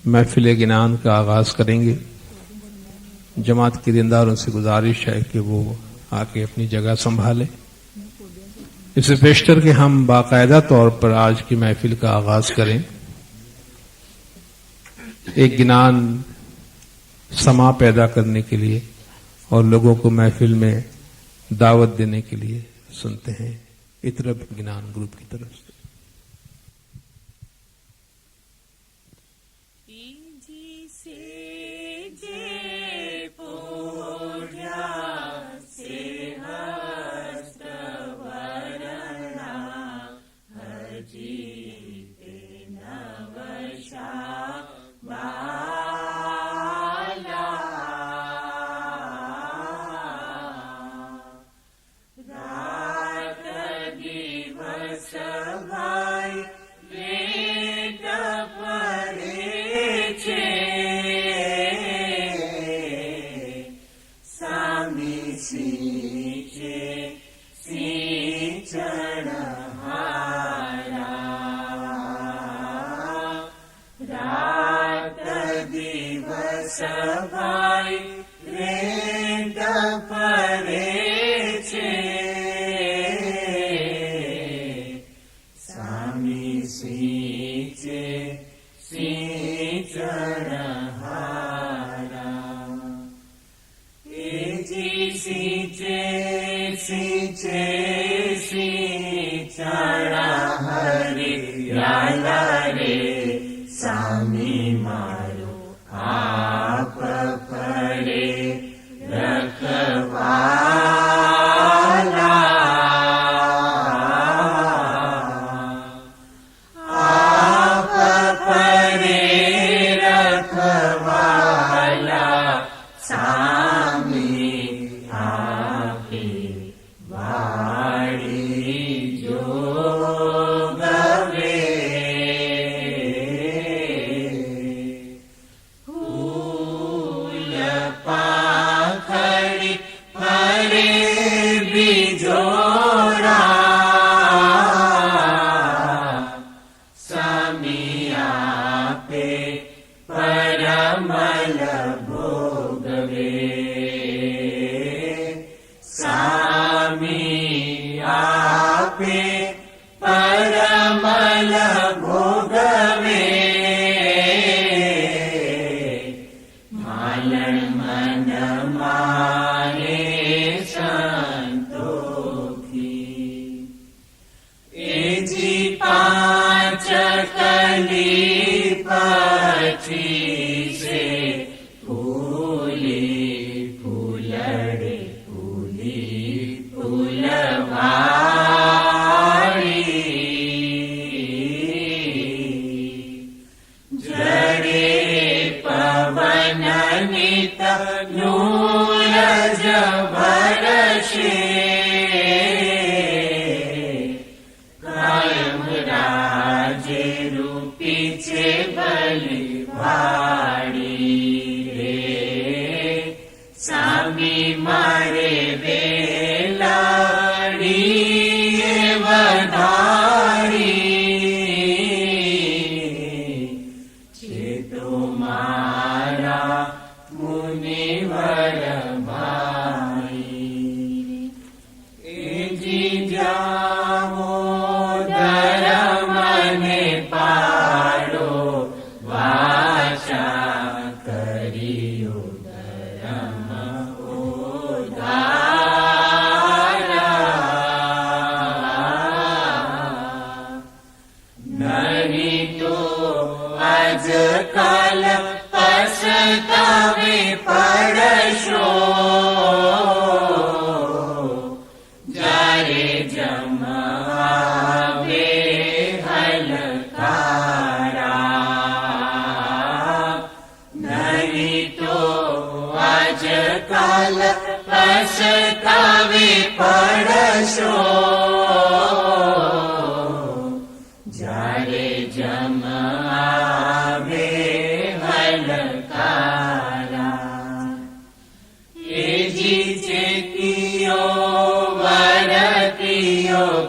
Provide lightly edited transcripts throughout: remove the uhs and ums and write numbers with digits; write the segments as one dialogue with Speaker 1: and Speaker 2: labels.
Speaker 1: महफिल गिनान का आगाज करेंगे। जमात के दीनदारों से गुजारिश है कि वो आके अपनी जगह संभालें। इससे पेशतर कि हम बाकायदा तौर पर आज की महफिल का आगाज करें, एक गिनान समा पैदा करने के लिए और लोगों को महफिल में दावत देने के लिए सुनते हैं इतरब गिनान ग्रुप की तरफ से।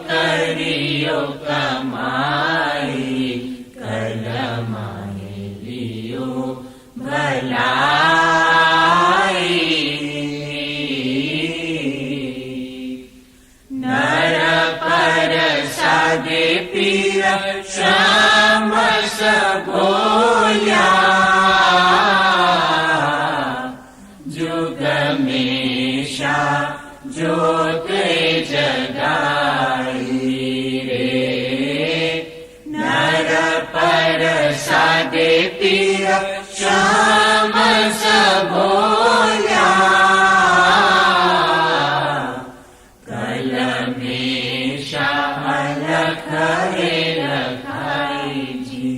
Speaker 2: करियो कमाई कलमाए लियो तामस बोल्या जुग मेषा ज्योत जगाई रे नर पर सादे पीर श्याम बोल्या कलमेशा अलख रे लखाई जी।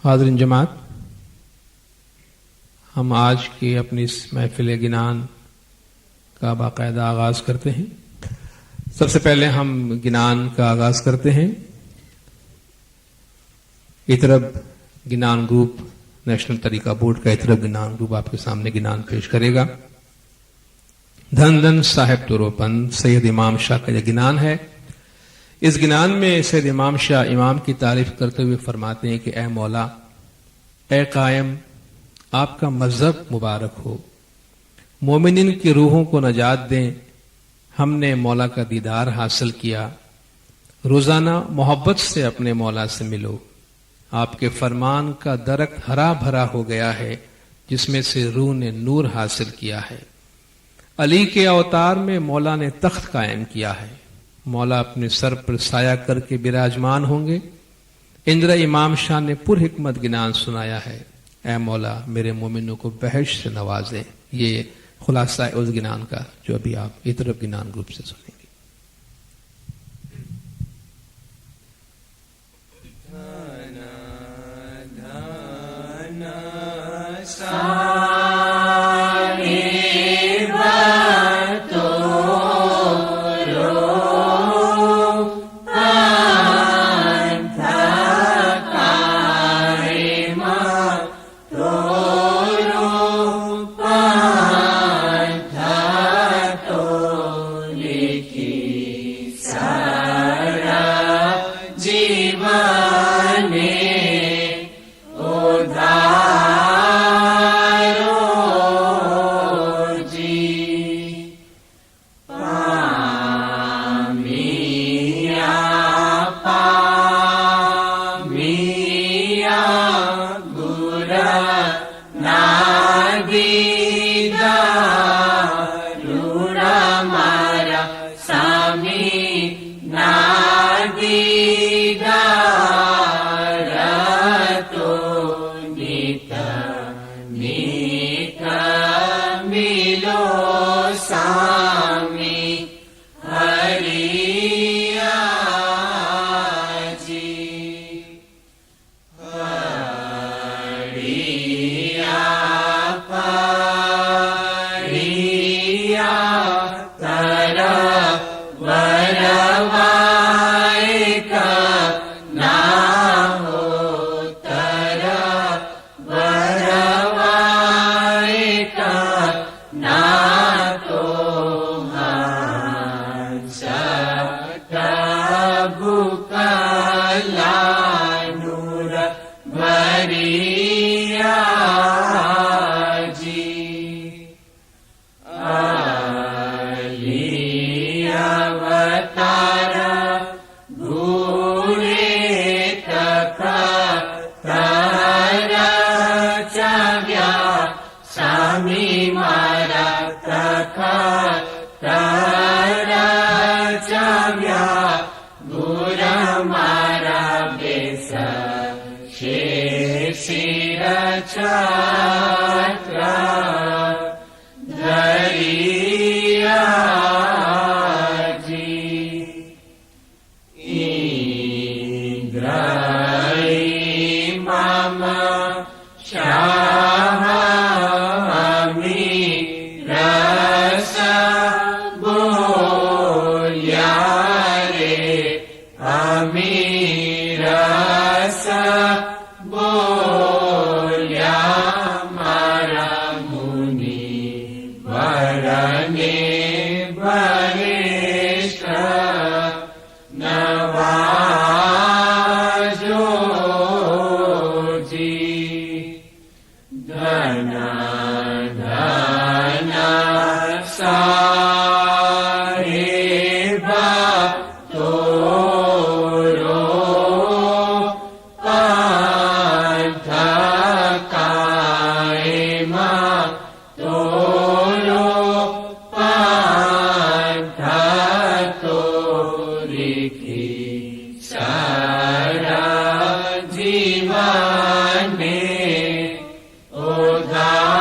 Speaker 1: हाज़रीन जमात, हम आज की अपनी इस महफिल गिनान का बाकायदा आगाज करते हैं। सबसे पहले हम गिनान का आगाज करते हैं। इतरब गिनान ग्रुप, नेशनल तरीका बोर्ड का इतरब गिनान ग्रुप आपके सामने गिनान पेश करेगा। धन धन साहेब तोरोपन सैयद इमाम शाह का यह गिनान है। इस गिनान में सैयद इमाम शाह इमाम की तारीफ करते हुए फरमाते हैं कि ए मौला, ए कायम, आपका मजहब मुबारक हो, मोमिनीन की रूहों को नजात दें। हमने मौला का दीदार हासिल किया, रोजाना मोहब्बत से अपने मौला से मिलो। आपके फरमान का दरख्त हरा भरा हो गया है, जिसमें से रूह ने नूर हासिल किया है। अली के अवतार में मौला ने तख्त कायम किया है। मौला अपने सर पर साया करके विराजमान होंगे। इंद्र इमाम शाह ने पुर हिकमत गिनान सुनाया है। ऐ मौला, मेरे मोमिनों को बहश से नवाजे। ये खुलासा है उस गिनान का जो अभी आप इतरब गिनान ग्रुप से सुनेंगे।
Speaker 2: जी कायमा तोलो पांथा तोरिखी सारा जीवाने उधारो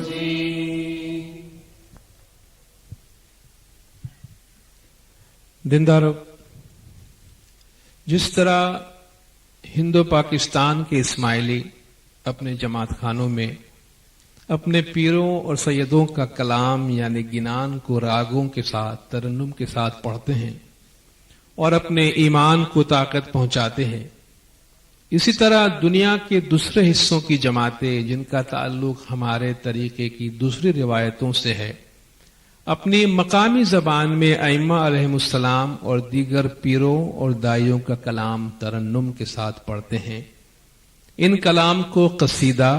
Speaker 2: जी।
Speaker 1: दीनदारो, जिस तरह हिंदो पाकिस्तान के इस्माइली अपने जमात खानों में अपने पीरों और सैयदों का कलाम यानी गिनान को रागों के साथ तरन्नुम के साथ पढ़ते हैं और अपने ईमान को ताकत पहुंचाते हैं, इसी तरह दुनिया के दूसरे हिस्सों की जमातें जिनका ताल्लुक हमारे तरीके की दूसरी रिवायतों से है, अपनी मकामी जबान में अइम्मा अलैहिमुस्सलाम और दीगर पीरों और दाइयों का कलाम तरन्नुम के साथ पढ़ते हैं। इन कलाम को कसीदा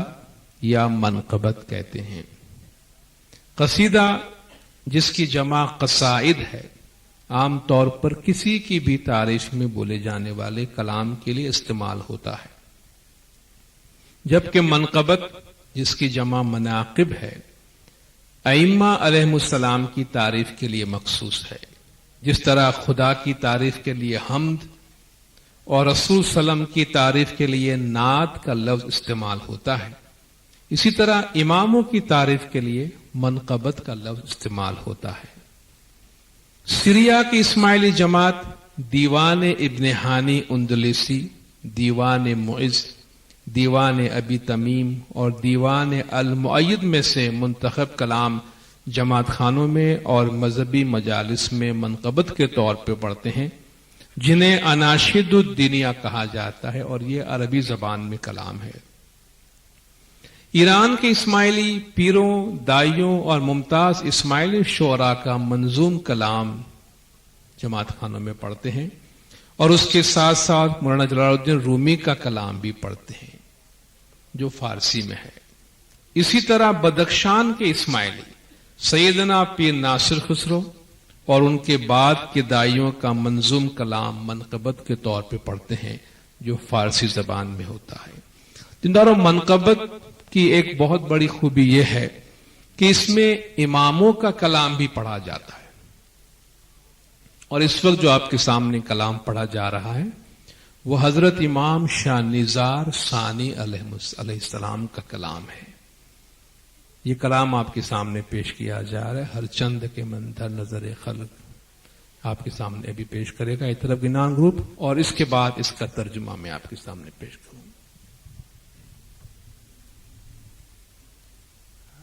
Speaker 1: या मनक़बत कहते हैं। कसीदा, जिसकी जमा कसाइद है, आम तौर पर किसी की भी तारीफ में बोले जाने वाले कलाम के लिए इस्तेमाल होता है, जबकि मनक़बत, जिसकी जमा मनाक़िब है, अइम्मा अलैहिमुस्सलाम की तारीफ के लिए मखसूस है। जिस तरह खुदा की तारीफ के लिए हम्द और रसूल सल्लम की तारीफ के लिए नात का लफ्ज इस्तेमाल होता है, इसी तरह इमामों की तारीफ के लिए मनक़बत का लफ्ज इस्तेमाल होता है। सीरिया की इस्माइली जमात दीवान इब्न हानी उंदलिसी, दीवान मुइज़, दीवान अबी तमीम और दीवान अल मुअय्यद में से मुंतखब कलाम जमात खानों में और मजहबी मजालिस में मनक़बत के तौर पर पढ़ते हैं, जिन्हें अनाशिदुद्दीनिया कहा जाता है, और ये अरबी जबान में कलाम है। ईरान के इस्माइली पीरों, दाइयों और मुमताज इस्माइली शोरा का मंजूम कलाम जमात खानों में पढ़ते हैं और उसके साथ साथ मौलाना जलालुद्दीन रूमी का कलाम भी पढ़ते हैं जो फारसी में है। इसी तरह बदख्शान के इस्माइली सैयदना पीर नासिर खुसरो और उनके बाद के दाइयों का मंजूम कलाम मनक़बत के तौर पर पढ़ते हैं जो फारसी जबान में होता है। जिंदारों, मनक़बत की एक बहुत बड़ी खूबी यह है कि इसमें इमामों का कलाम भी पढ़ा जाता है, और इस वक्त जो आपके सामने कलाम पढ़ा जा रहा है वो हजरत इमाम शाह निज़ार सानी अलैहिस्सलाम का कलाम है। ये कलाम आपके सामने पेश किया जा रहा है। हर चंद के मंदर नजर खल्क आपके सामने अभी पेश करेगा एक तरफ गिनान ग्रुप, और इसके बाद इसका तर्जुमा मैं आपके सामने पेश करूंगा।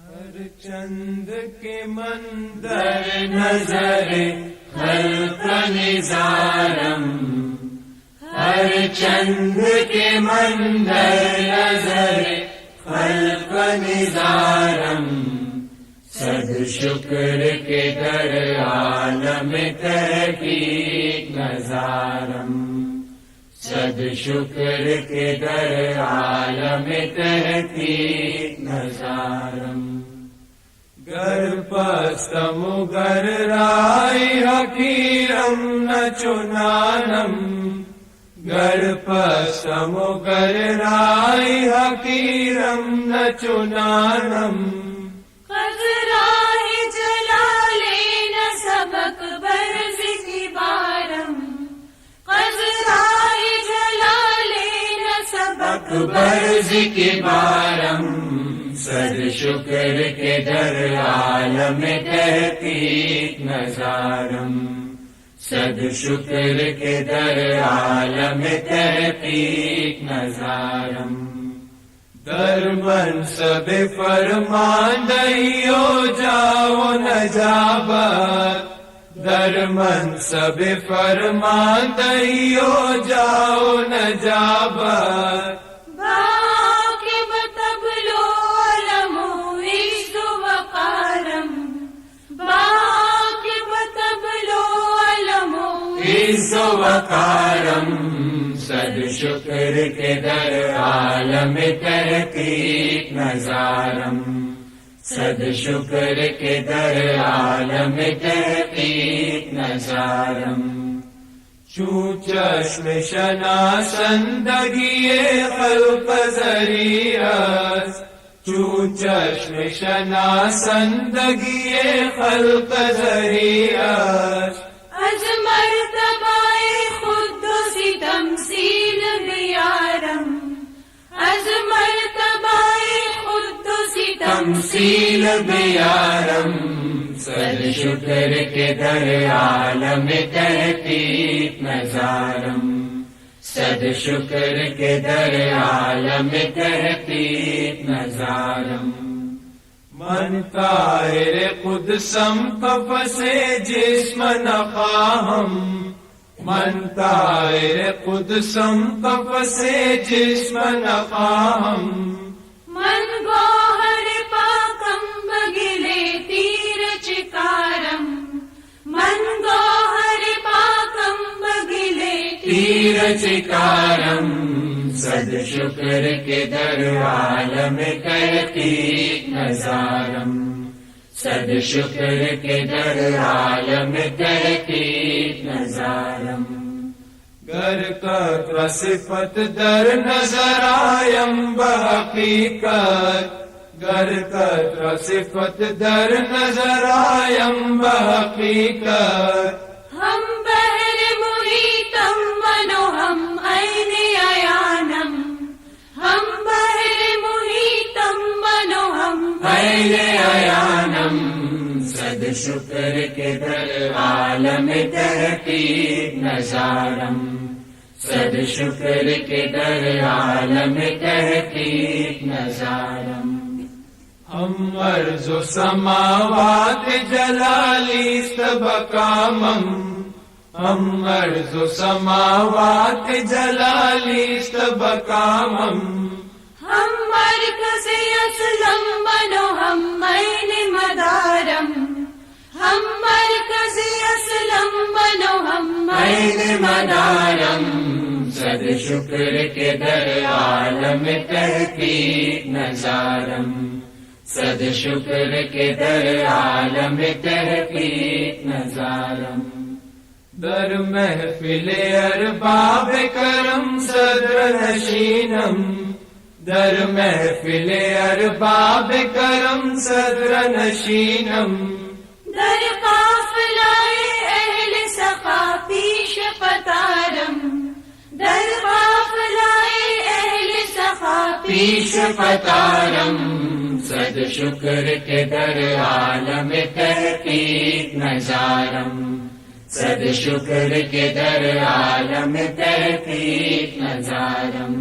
Speaker 3: हर चंद के मंदर नजरे खल्क निज़ारम, हर चंद के मंदर नजरे खल्क निज़ारम, सद शुक्र के दर आलम तहकीक नज़ारम, सद शुक्र के दर आलम तहकीक नज़ारम। गर पस्तमु गर राय हकीरम न चुनानम, गर पस्तमु गर राय हकीरम न चुनानम,
Speaker 4: खजराए जलाले न सबक बरज़ की बारम, खजराए जलाले न सबक
Speaker 2: बरज़ की बारम, सद शुक्र के दर आलम तहकीक नज़ारम, सद शुक्र के दर आलम तहकीक नज़ारम।
Speaker 3: दर मनसब फरमानइयो जाओ नजाबत, दर मनसब फरमानइयो जाओ नजाबत,
Speaker 4: बाके बतबलो अलमो इज़्ज़ु वक़ारम, बाके बतबलो अलमो
Speaker 2: इज़्ज़ु वक़ारम, सद शुक्र के दर आलम तहकीक नज़ारम, सद शुक्र के दर आलम तहकीक नज़ारम।
Speaker 3: چون چشم شناسندگی خلق ذریعہ است، چون چشم شناسندگی خلق ذریعہ است،
Speaker 4: از مرتبه قدسی تمثیل بیارم، از مرتبه قدسی
Speaker 2: تمثیل بیارم، صد شکر کے در عالم تحقیق نظارم، صد شکر کے در عالم تحقیق نظارم،
Speaker 3: من طائر قدسم قفس جسم نخواهم، من طائر قدسم قفس جسم نخواهم،
Speaker 4: من گوهر پاکم بگلے تیر چکارم، من گوهر پاکم بگلے
Speaker 2: تیر چکارم، صد شکر کے در عالم تحقیق نظارم، صد شکر کے در عالم تحقیق نظارم،
Speaker 3: گر قطر صفت در نظر آیم بحقیقت، گر قطر صفت در نظر آیم بحقیقت،
Speaker 4: ہم بحر محیطم منو ہم عین عیانم، ہم بحر محیطم منو ہم
Speaker 2: عین عیانم، صد شکر کے در عالم تحقیق نظارم، صد شکر کے در عالم تحقیق نظارم،
Speaker 3: ہم ارض و سماوات جلالی است بکامم، ہم ارض و سماوات جلالی است بکامم،
Speaker 4: ہم مرکز اسلم منو ہم عین مدارم، ہم مرکز اسلم منو ہم
Speaker 2: عین مدارم، صد شکر کے در عالم تحقیق نظارم، صد شکر کے در عالم تحقیق نظارم،
Speaker 3: در محفل ارباب کرم صدر نشینم، در محفل ارباب کرم صدر نشینم،
Speaker 4: در قافلۂ اہل سخا پیش قطارم، در قافلۂ اہل سخا
Speaker 2: پیش قطارم، صد شکر کے در عالم تحقیق نظارم، صد شکر کے در عالم تحقیق نظارم،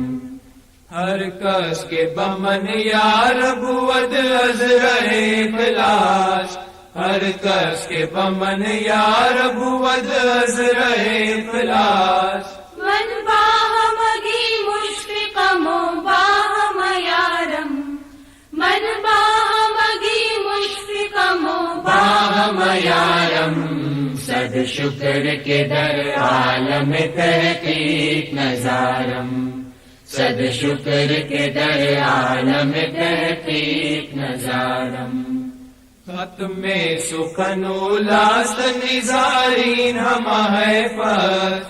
Speaker 3: ہر کس کے بمن یار بود از رہے خلاص، ہر کس کے بمن یار بود از رہے خلاص،
Speaker 4: من باہمگی مشفقم و باہم یارم، من باہمگی مشفقم و
Speaker 2: باہم یارم، صد شکر کے در عالم تحقیق نظارم، صد شکر کے در عالم تحقیق نظارم،
Speaker 3: ختم سخن و لاست نزارین ہم حیفت،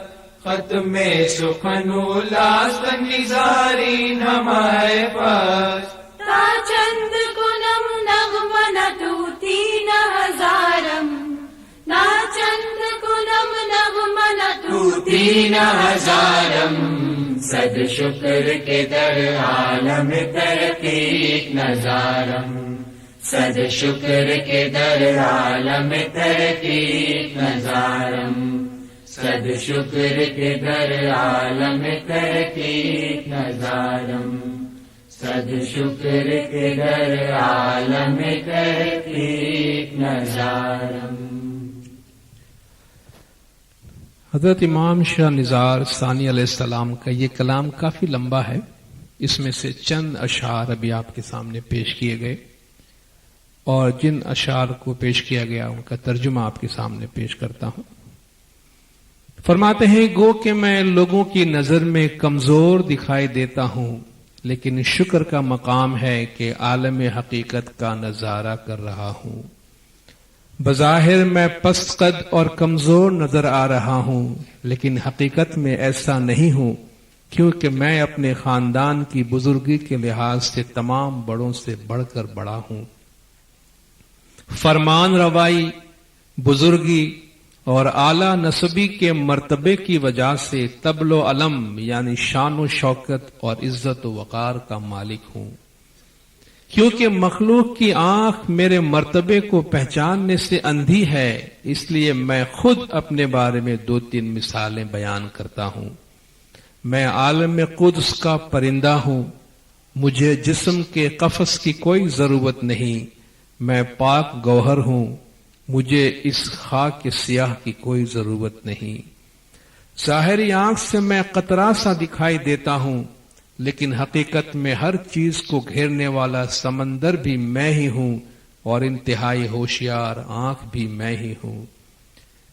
Speaker 3: ختم سخن و لاست نزارین ہم حیفت،
Speaker 4: تا چند کنم نغمہ نتوتی نہ ہزارم، تا چند کنم نغمہ نتوتی
Speaker 2: تین ہزارم، صد شکر کے در عالم تحقیق نظارم، صد شکر کے در عالم تحقیق نظارم، صد شکر کے در عالم تحقیق نظارم، صد شکر کے در عالم تحقیق نظارم۔
Speaker 1: حضرت امام شاہ نزار ثانی علیہ السلام کا یہ کلام کافی لمبا ہے، اس میں سے چند اشعار ابھی آپ کے سامنے پیش کیے گئے، اور جن اشعار کو پیش کیا گیا ان کا ترجمہ آپ کے سامنے پیش کرتا ہوں۔ فرماتے ہیں، گو کہ میں لوگوں کی نظر میں کمزور دکھائی دیتا ہوں، لیکن شکر کا مقام ہے کہ عالم حقیقت کا نظارہ کر رہا ہوں۔ بظاہر میں پست قد اور کمزور نظر آ رہا ہوں، لیکن حقیقت میں ایسا نہیں ہوں، کیونکہ میں اپنے خاندان کی بزرگی کے لحاظ سے تمام بڑوں سے بڑھ کر بڑا ہوں۔ فرمان روائی، بزرگی اور اعلی نسبی کے مرتبے کی وجہ سے تبل و علم یعنی شان و شوکت اور عزت و وقار کا مالک ہوں۔ کیونکہ مخلوق کی آنکھ میرے مرتبے کو پہچاننے سے اندھی ہے، اس لیے میں خود اپنے بارے میں 2-3 مثالیں بیان کرتا ہوں۔ میں عالم قدس کا پرندہ ہوں، مجھے جسم کے قفس کی کوئی ضرورت نہیں۔ میں پاک گوہر ہوں، مجھے اس خاک کے سیاہ کی کوئی ضرورت نہیں۔ ظاہری آنکھ سے میں قطرہ سا دکھائی دیتا ہوں، لیکن حقیقت میں ہر چیز کو گھیرنے والا سمندر بھی میں ہی ہوں، اور انتہائی ہوشیار آنکھ بھی میں ہی ہوں۔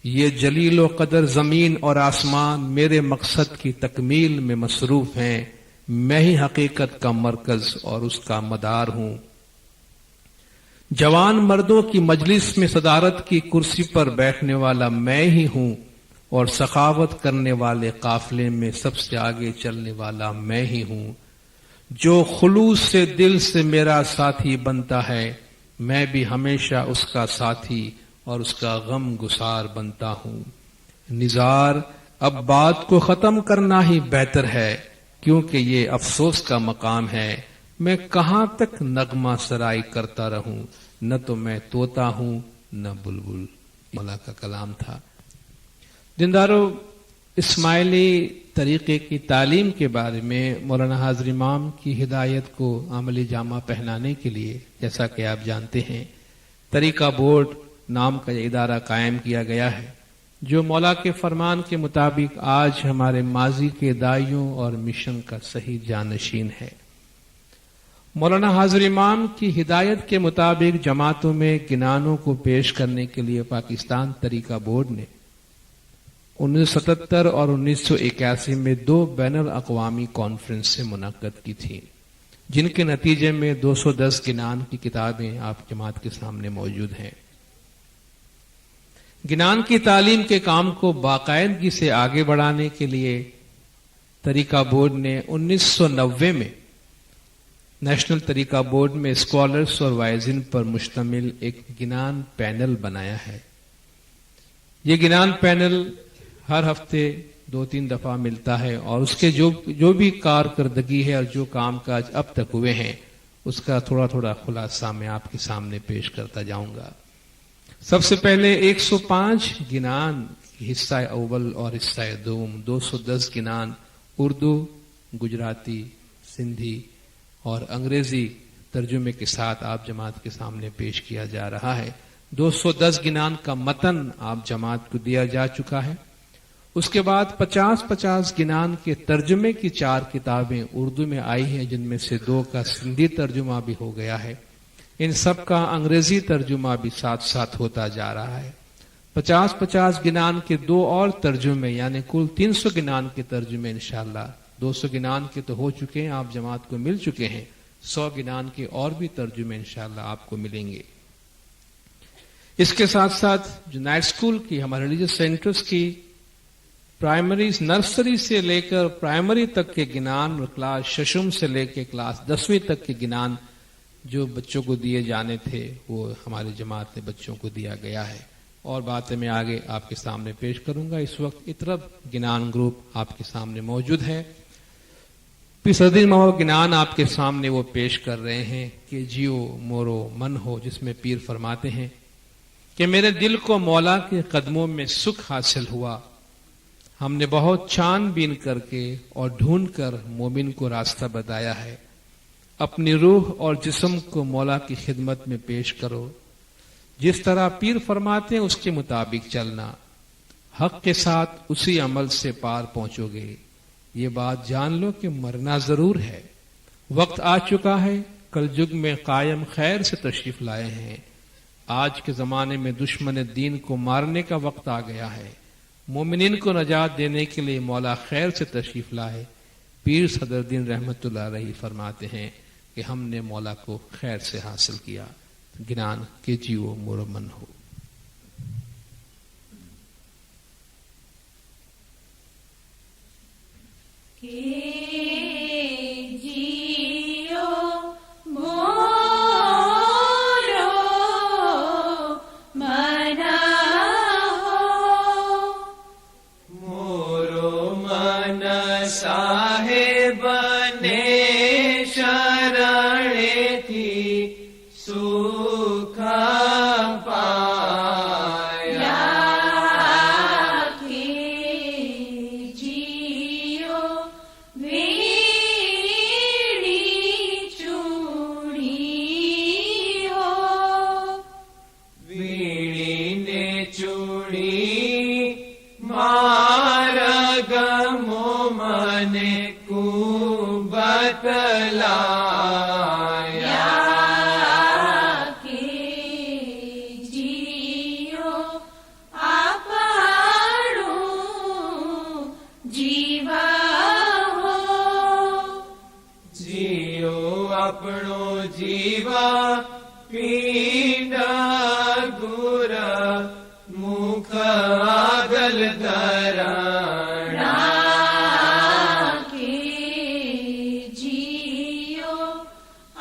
Speaker 1: یہ جلیل و قدر زمین اور آسمان میرے مقصد کی تکمیل میں مصروف ہیں، میں ہی حقیقت کا مرکز اور اس کا مدار ہوں۔ جوان مردوں کی مجلس میں صدارت کی کرسی پر بیٹھنے والا میں ہی ہوں، اور سخاوت کرنے والے قافلے میں سب سے آگے چلنے والا میں ہی ہوں۔ جو خلوص سے دل سے میرا ساتھی بنتا ہے، میں بھی ہمیشہ اس کا ساتھی اور اس کا غم گسار بنتا ہوں۔ نزار، اب بات کو ختم کرنا ہی بہتر ہے، کیونکہ یہ افسوس کا مقام ہے۔ میں کہاں تک نغمہ سرائی کرتا رہوں، نہ تو میں طوطا ہوں نہ بلبل۔ مولا کا کلام تھا۔ دیندارو، اسماعیلی طریقے کی تعلیم کے بارے میں مولانا حاضر امام کی ہدایت کو عملی جامہ پہنانے کے لیے، جیسا کہ آپ جانتے ہیں، طریقہ بورڈ نام کا یہ ادارہ قائم کیا گیا ہے، جو مولا کے فرمان کے مطابق آج ہمارے ماضی کے دائیوں اور مشن کا صحیح جانشین ہے۔ مولانا حاضر امام کی ہدایت کے مطابق جماعتوں میں گنانوں کو پیش کرنے کے لیے پاکستان طریقہ بورڈ نے 1977 اور 1981 میں 2 بین الاقوامی کانفرنس سے منعقد کی تھی، جن کے نتیجے میں 210 گنان کی کتابیں آپ جماعت کے سامنے موجود ہیں۔ گنان کی تعلیم کے کام کو باقاعدگی سے آگے بڑھانے کے لیے طریقہ بورڈ نے 1990 میں نیشنل طریقہ بورڈ میں اسکالرز اور وائزن پر مشتمل ایک گنان پینل بنایا ہے۔ یہ گنان پینل ہر ہفتے 2-3 دفعہ ملتا ہے، اور اس کے جو بھی کارکردگی ہے اور جو کام کاج اب تک ہوئے ہیں، اس کا تھوڑا تھوڑا خلاصہ میں آپ کے سامنے پیش کرتا جاؤں گا۔ سب سے پہلے 105 گنان حصہ اول اور حصہ دوم، 210 گنان اردو، گجراتی، سندھی اور انگریزی ترجمے کے ساتھ آپ جماعت کے سامنے پیش کیا جا رہا ہے۔ 210 گنان کا متن آپ جماعت کو دیا جا چکا ہے۔ اس کے بعد 50 گنان کے ترجمے کی 4 کتابیں اردو میں آئی ہیں، جن میں سے 2 کا سندھی ترجمہ بھی ہو گیا ہے۔ ان سب کا انگریزی ترجمہ بھی ساتھ ساتھ ہوتا جا رہا ہے۔ 50 گنان کے 2 اور ترجمے، یعنی کل 300 گنان کے ترجمے انشاءاللہ، 200 گنان کے تو ہو چکے ہیں، آپ جماعت کو مل چکے ہیں، 100 گنان کے اور بھی ترجمے انشاءاللہ آپ کو ملیں گے۔ اس کے ساتھ ساتھ جو نائٹ اسکول کی، ہمارے ریلیجس سینٹرز کی پرائمری نرسری سے لے کر پرائمری تک کے گنان، اور کلاس ششم سے لے کے کلاس 10ویں تک کے گنان جو بچوں کو دیے جانے تھے، وہ ہماری جماعت نے بچوں کو دیا گیا ہے، اور باتیں میں آگے آپ کے سامنے پیش کروں گا۔ اس وقت اطرب گنان گروپ آپ کے سامنے موجود ہے۔ صدر مہو گنان آپ کے سامنے وہ پیش کر رہے ہیں کہ جیو مورو من ہو، جس میں پیر فرماتے ہیں کہ میرے دل کو مولا کے قدموں میں سکھ حاصل ہوا، ہم نے بہت چھان بین کر کے اور ڈھونڈ کر مومن کو راستہ بتایا ہے، اپنی روح اور جسم کو مولا کی خدمت میں پیش کرو، جس طرح پیر فرماتے ہیں اس کے مطابق چلنا، حق کے ساتھ اسی عمل سے پار پہنچو گے۔ یہ بات جان لو کہ مرنا ضرور ہے، وقت آ چکا ہے، کل یگ میں قائم خیر سے تشریف لائے ہیں، آج کے زمانے میں دشمن دین کو مارنے کا وقت آ گیا ہے، مومنین کو نجات دینے کے لیے مولا خیر سے تشریف لائے۔ پیر صدر دین رحمت اللہ علیہ فرماتے ہیں کہ ہم نے مولا کو خیر سے حاصل کیا، گنان کے جیو مرمن ہو۔
Speaker 4: हे जियो मोरो मन हो,
Speaker 3: मोरो मन साहेबने शरणेथी सुख पाया।
Speaker 4: के जियो वीणी चूड़ी हो,
Speaker 3: वीणी ने चूड़ी मार्ग मो मने कुबतलाया।
Speaker 4: के जियो आपणो जीवा हो,
Speaker 3: जियो अपनो जीवा पींड गुर मुख आगल धरणा।
Speaker 4: के जियो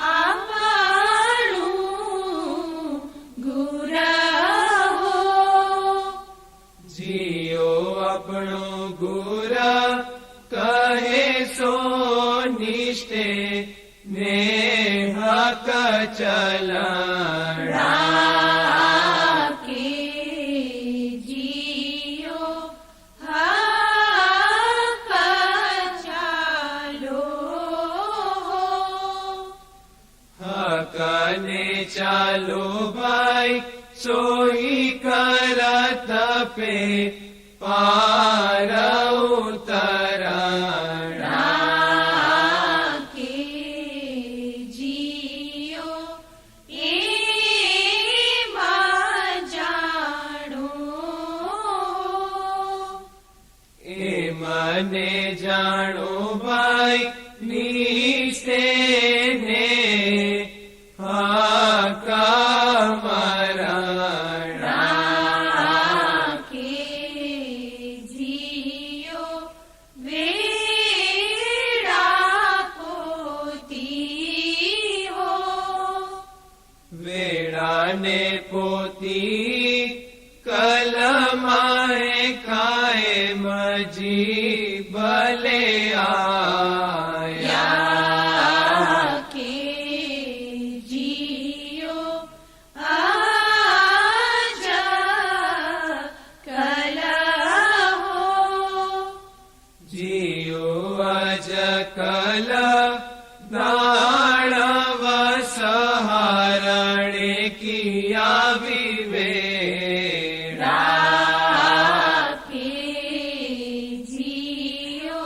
Speaker 4: आपणो गुरा हो,
Speaker 3: जियो अपनो गुर कहे सो निष्ठे नेहक चलणा।
Speaker 4: के जियो हक चालो हो,
Speaker 3: हकने चालो भाई सोई करत पे पार उतरणा।
Speaker 4: के जियो ए जाणो
Speaker 3: ए मने जाणो भाई निष्ठे ने हाका मरणा।
Speaker 4: के जियो वेड़ा पोती हो,
Speaker 3: वेड़ा ने पोती कलमाए काए मजी भले आया।
Speaker 4: के जियो आज कल हो,
Speaker 3: जियो अज कल दानव सहारणे किया विवेड़ा।
Speaker 4: के जियो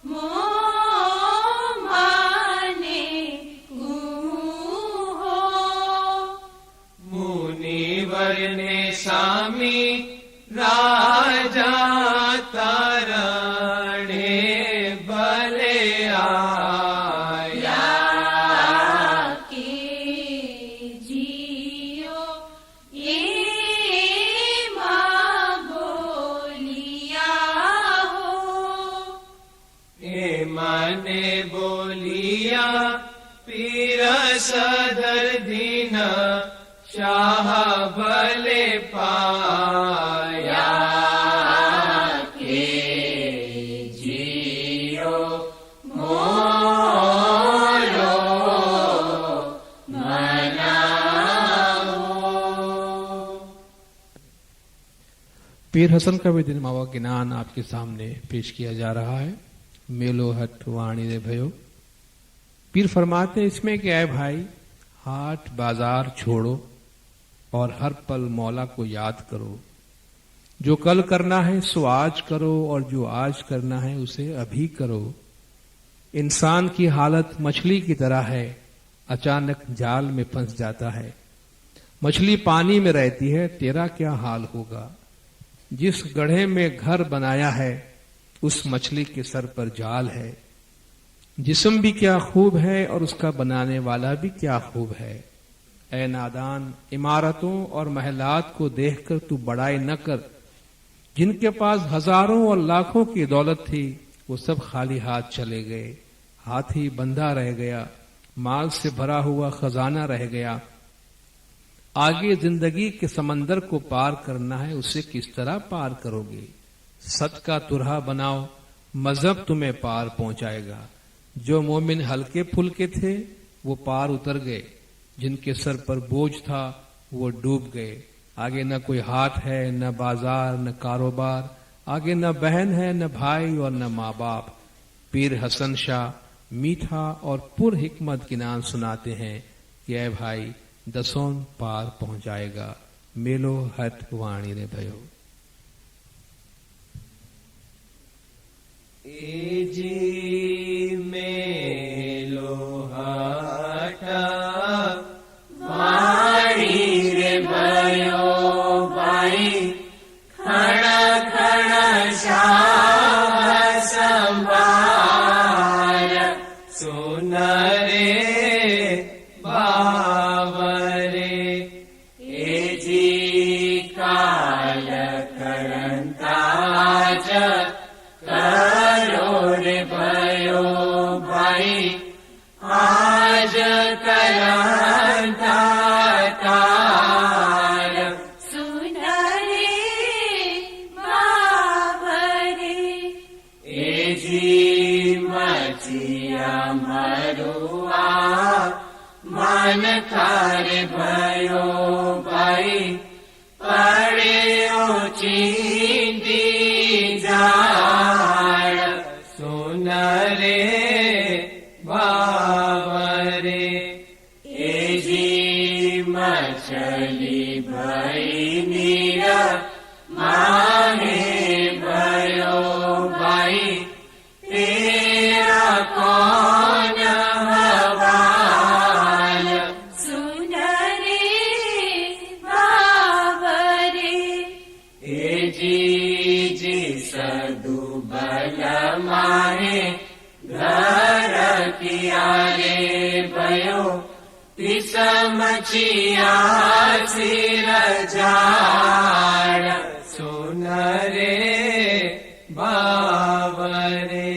Speaker 4: मो माने हो,
Speaker 3: मुनिवर ने सामी राजा तारणे भले आया।
Speaker 4: के जियो ये बोलिया हो,
Speaker 3: ए मने बोलिया पीर सदर दीन शाह भले पाया। के जियो मोरो मना हो।
Speaker 1: पीर हसन का भी दिन मावा ज्ञान आपके सामने पेश किया जा रहा है। मेलो हट वाणी रे भयो। पीर फरमाते हैं इसमें क्या है भाई, हाट बाजार छोड़ो और हर पल मौला को याद करो। जो कल करना है सो आज करो और जो आज करना है उसे अभी करो। इंसान की हालत मछली की तरह है, अचानक जाल में फंस जाता है। मछली पानी में रहती है, तेरा क्या हाल होगा। जिस गड्ढे में घर बनाया है उस मछली के सर पर जाल है। जिस्म भी क्या खूब है और उसका बनाने वाला भी क्या खूब है। ऐ नादान, इमारतों और महलात को देखकर तू बड़ाई न कर। जिनके पास हजारों और लाखों की दौलत थी वो सब खाली हाथ चले गए। हाथी बंधा रह गया, माल से भरा हुआ खजाना रह गया। आगे जिंदगी के समंदर को पार करना है, उसे किस तरह पार करोगे? सत का तुरहा बनाओ, मजहब तुम्हें पार पहुंचाएगा। जो मोमिन हल्के फुल्के थे वो पार उतर गए, जिनके सर पर बोझ था वो डूब गए। आगे न कोई हाट है, न बाजार, न कारोबार, आगे न बहन है, न भाई और न माँ बाप। पीर हसन शाह मीठा और पुर हिकमत की नाम सुनाते हैं कि ऐ भाई दसों पार पहुंचाएगा, मेलो हट वाणी रे भयो।
Speaker 3: ए जी मेलो हटा
Speaker 2: वाणी रे भयो भाई, खड़ा खड़ा शाह संभार।
Speaker 3: सुन रे बावरे,
Speaker 2: ए जी काल करंताज, करो रे भयो भाई, आज करंता तार।
Speaker 4: सुन रे बावरे,
Speaker 2: ए जी मचिया मरुआ, मन खार भयो भाई, पड़े चिंदी जाड़।
Speaker 3: सुन रे बावरे,
Speaker 2: ए जी मछली भई नीरा, माहे भयो भाई, तेरा कौन हवाल।
Speaker 4: सुन रे बावरे,
Speaker 2: ए जी सदु बल माहे, घर किया रे भयो, तिस मचिया सिर जाड़।
Speaker 3: सुन रे बावरे,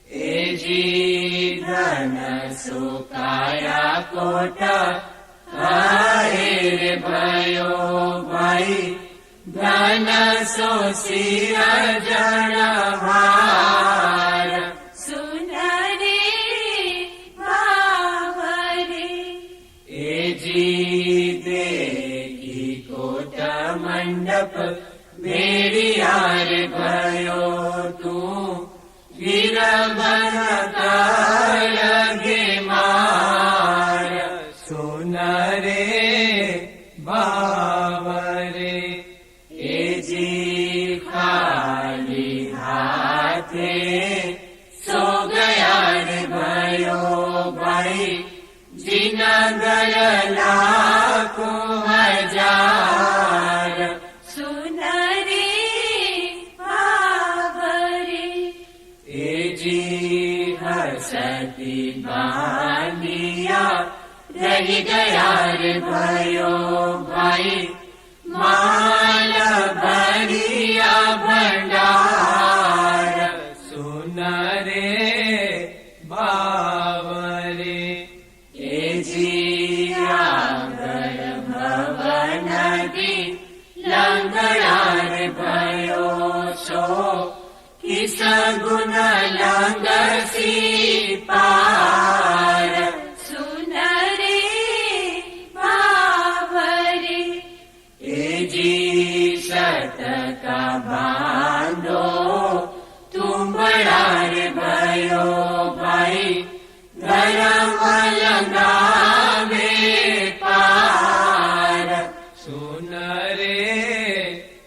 Speaker 2: ए जी धन सुकाया कोट, काहे रे भयो भाई, धन सो सिर जड़हार।
Speaker 4: सुन रे बावरे,
Speaker 2: ए जी देखी कोट मंडप, भेड़ियार भयो तू, गिरबन लगे मार।
Speaker 3: सुन रे बावरे,
Speaker 2: ए जी खाली हाथे, सो गया रे भयो भाई, जिना गल लाखों हजार।
Speaker 4: सुन रे बावरे,
Speaker 2: ए जी हसती बानिया, रही गया रे भयो भाई, माल भरिया भंडार।
Speaker 3: सुन रे बावरे,
Speaker 2: ए जी आगर भवन दी, लंगड़ार भयो सो, किस गुण लंग सी पार।
Speaker 4: सुन रे बावरे,
Speaker 2: ए जी सत का बांधो, तुम बड़ा रे भयो भाई, धर्म लगावे पार।
Speaker 3: सुन रे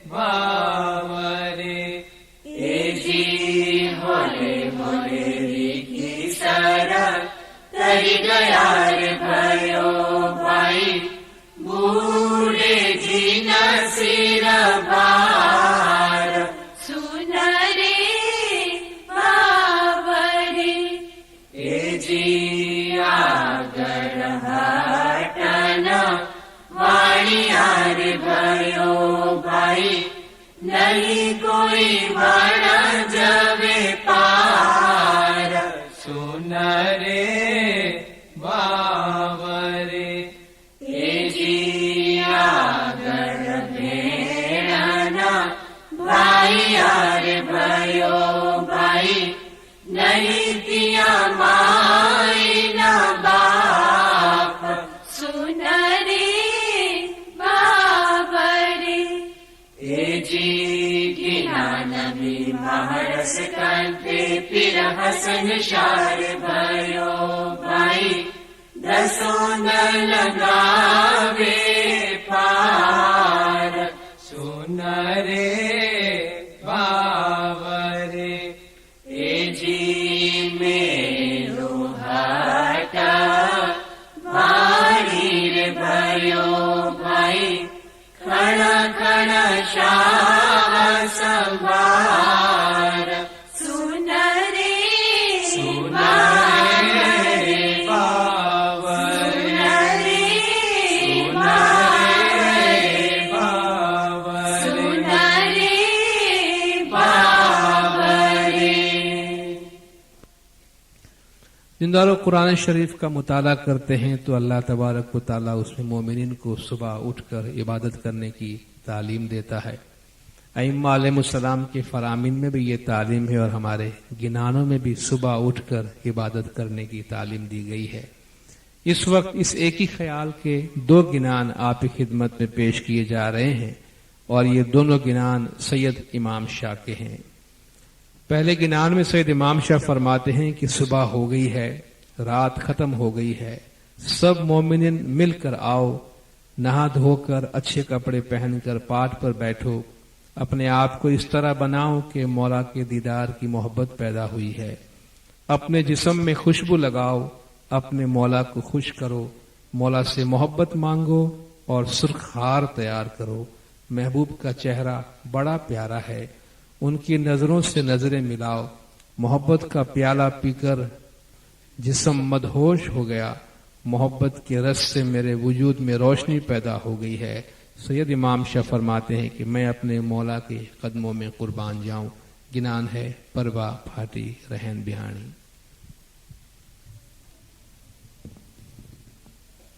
Speaker 3: बावरे,
Speaker 2: ए जी होले होले की सर, तरी गया रे भयो भाई, बूढ़े जी न सिर भार।
Speaker 4: सुन रे बावरे,
Speaker 2: ए जी आगर हटन, वाणियार भयो भाई, नहीं कोई बड़ जवे पार।
Speaker 3: सुन रे बावरे
Speaker 2: આગળ ભેળાના ભાઈ યારે भयो ભાઈ નહીં ત્યાં માયના બાપ
Speaker 4: सुन रे बाबरे
Speaker 2: એ જી જ્ઞાન વિમહરસ કંઠે પીર હસન શાર भयो ભાઈ દસો ન લગાવે પાર
Speaker 3: सुन रे बावरे
Speaker 2: એ જી મેરો હાટા ભારી રે भयो ભાઈ ખણા ખણા શાહ સંભાર
Speaker 4: सुन रे
Speaker 3: बावरे
Speaker 4: सुन रे
Speaker 1: जिंदारों कुरान शरीफ का मुताला करते हैं तो अल्लाह तबारक व तआला उसमें मोमिनीन को सुबह उठकर इबादत करने की तालीम देता है। अइम्मा अलैहिमुस्सलाम के फरामीन में भी ये तालीम है और हमारे गिनानों में भी सुबह उठकर इबादत करने की तालीम दी गई है। इस वक्त इस एक ही ख्याल के दो गिनान आप की खिदमत में पेश किए जा रहे हैं और ये दोनों गिनान सैयद इमाम शाह के हैं। पहले गिनान में सैयद इमाम शाह फरमाते हैं कि सुबह हो गई है, रात खत्म हो गई है, सब मोमिनीन मिलकर आओ, नहा धोकर अच्छे कपड़े पहनकर पाठ पर बैठो, अपने आप को इस तरह बनाओ कि मौला के दीदार की मोहब्बत पैदा हुई है। अपने जिस्म में खुशबू लगाओ, अपने मौला को खुश करो, मौला से मोहब्बत मांगो और सुर्ख हार तैयार करो। महबूब का चेहरा बड़ा प्यारा है, उनकी नजरों से नजरें मिलाओ। मोहब्बत का प्याला पीकर जिस्म मदहोश हो गया, मोहब्बत के रस से मेरे वजूद में रोशनी पैदा हो गई है। सैयद इमाम शाह फरमाते हैं कि मैं अपने मौला के कदमों में कुर्बान जाऊं। गिनान है परवा फाटी रहन बिहानी।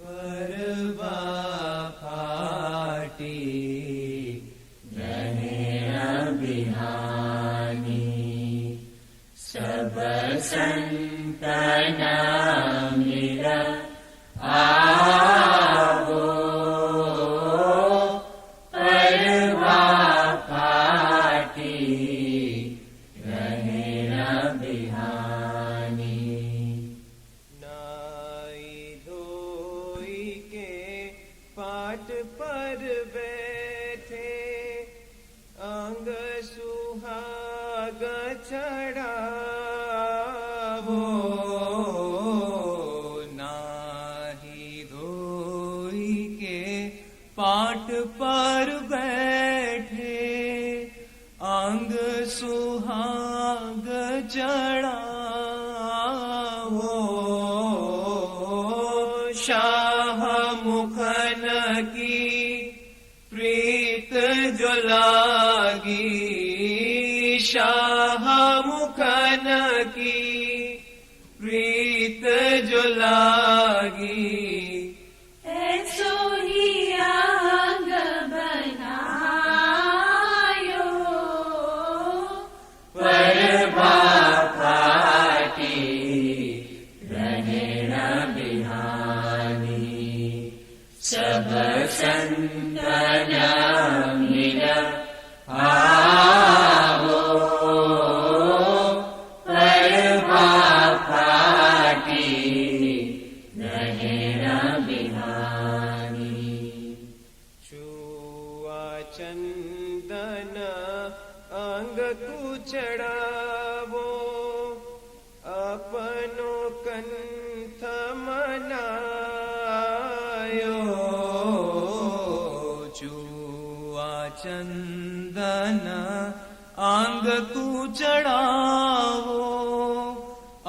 Speaker 3: परवा फाटी
Speaker 2: सब संतना मेरा आवो परवा फाटी रहे न बिहानी।
Speaker 3: नाई धोई के पाट पर बैठे, अंग सुहाग चढ़ावो, नाही धोई के पाट पर बैठे, अंग सुहाग चढ़ावो। शाह मुखन की प्रीत जो लागी, शाह मुखन की प्रीत जो लागी,
Speaker 4: ऐसो ही आंग बनायो
Speaker 2: परवा फाटी रहे न बिहानी। सब संतना मिला आवो परवा फाटी रहे न बिहानी।
Speaker 3: छुआ चंदन अंग को चढ़ावो, अपनो कंठ मनायो। छुआ चंदन अंग को चढ़ावो,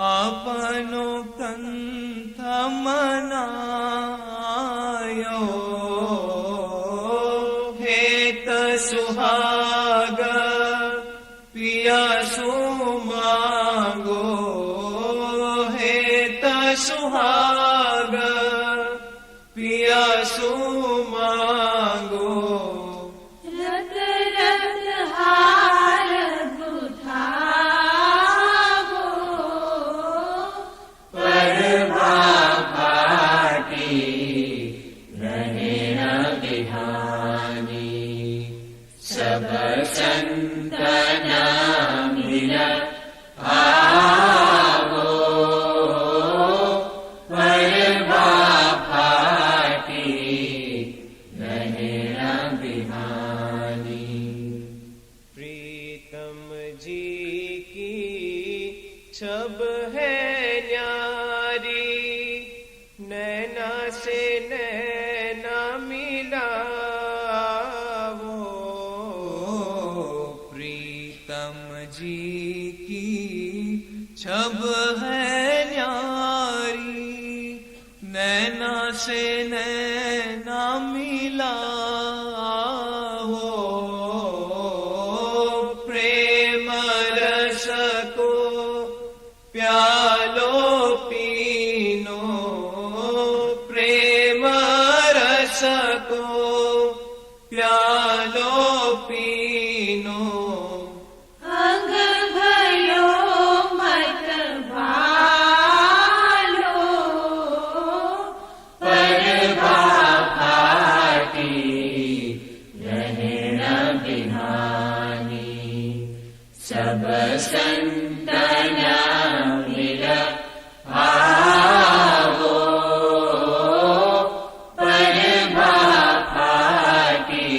Speaker 3: अपनो कंठ मनायो। हेत सुहाग पिया सो मांगो, सुहाग पिया सुमांगो
Speaker 4: रत रत हार गुथागो
Speaker 2: पर भाटी रहे न बिहानी सब संतन मिल आवो पर भाटी रहे न बिहानी
Speaker 3: प्रीतम जी की छब है न्यारी नैना से नैना मिलावो प्रीतम जी की छब है न्यारी नैना से नैना मिलावो प्रेम रस को प्यालो पीनो प्रेम रस को प्यालो पीनो
Speaker 4: अंग भयो मत भालो
Speaker 2: पर भाटी रहे न बिहानी सब संतन मिल आवो पर भाटी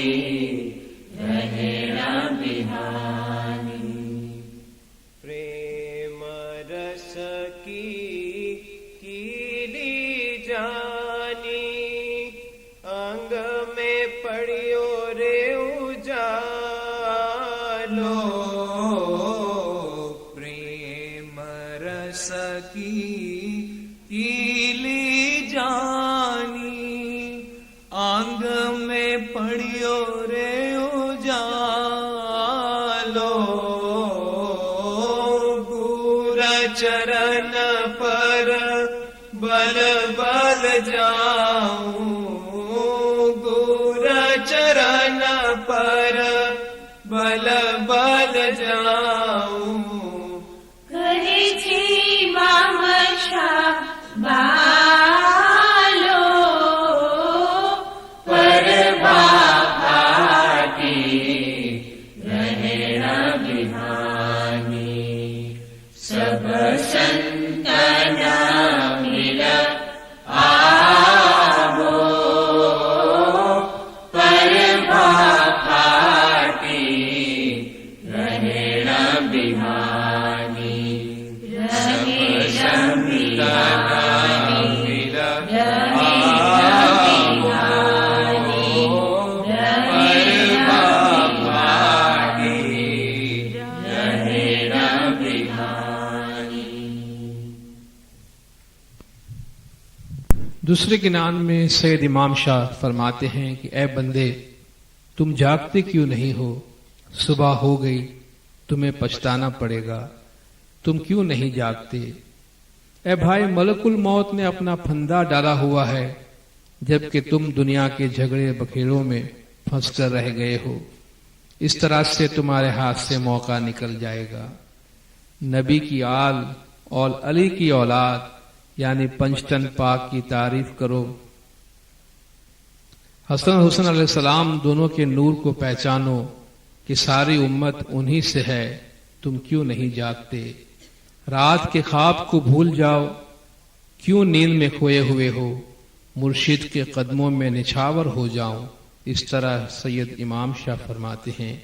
Speaker 2: रहे न बिहानी
Speaker 3: प्रेम रस की कीली जानी अंग में पड़ियो रे उजालो प्रेम रस की कीली जानी अंग में पड़ियो रे उजालो गुर चरण पर बल बल जाऊं गुर चरण पर बल बल जाऊं
Speaker 4: करे छी मामशा बालो
Speaker 2: पर भाटी रहे न बिहानी सब संतन मिल आवो पर भाटी रहे न बिहानी सब संतन मिल
Speaker 1: दूसरे गिनान में सैयद इमाम शाह फरमाते हैं कि ऐ बंदे तुम जागते क्यों नहीं हो सुबह हो गई तुम्हें पछताना पड़ेगा तुम क्यों नहीं जागते ऐ भाई मलकुल मौत ने अपना फंदा डाला हुआ है जबकि तुम दुनिया के झगड़े बखेड़ों में फंस कर रह गए हो इस तरह से तुम्हारे हाथ से मौका निकल जाएगा नबी की आल और अली की औलाद यानी पंचतन पाक की तारीफ करो हसन हुसैन अलैहिस्सलाम दोनों के नूर को पहचानो कि सारी उम्मत उन्हीं से है तुम क्यों नहीं जागते रात के ख्वाब को भूल जाओ क्यों नींद में खोए हुए हो मुर्शिद के कदमों में निछावर हो जाओ इस तरह सैयद इमाम शाह फरमाते हैं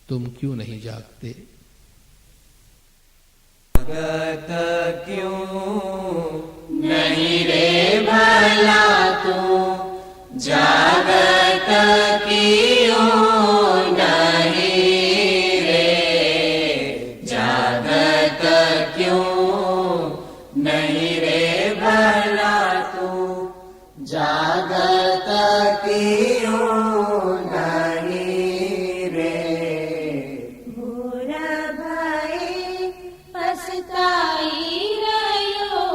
Speaker 1: तुम क्यों नहीं जागते
Speaker 3: जागत क्यों
Speaker 2: नहीं रे भला तू जागत क्यों नहीं रे जागत क्यों नहीं रे भला तू जागत क्यों नहीं रे
Speaker 4: बुरा भाई पछताई रहो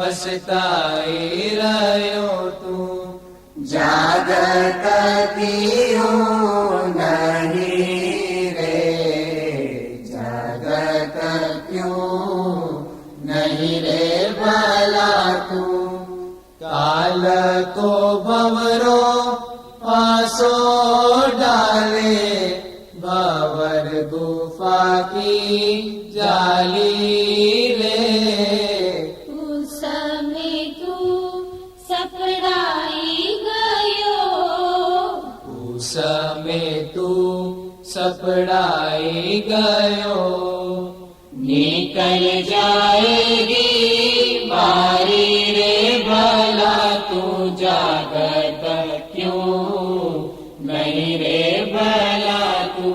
Speaker 3: પછતાઈ રહ્યો તું
Speaker 2: જાગત ક્યું નહીં રે જાગત ક્યું નહીં રે ભલા તું
Speaker 3: કાલ કો ભવરો પાસો ડાલે भवर गुफा की जाली रे
Speaker 4: उस समय तू सपड़ाई गयो
Speaker 3: उस समय तू सपड़ाई गयो
Speaker 2: निकल जाएगी बारी रे भला तू जागत क्यों नहीं रे भला तू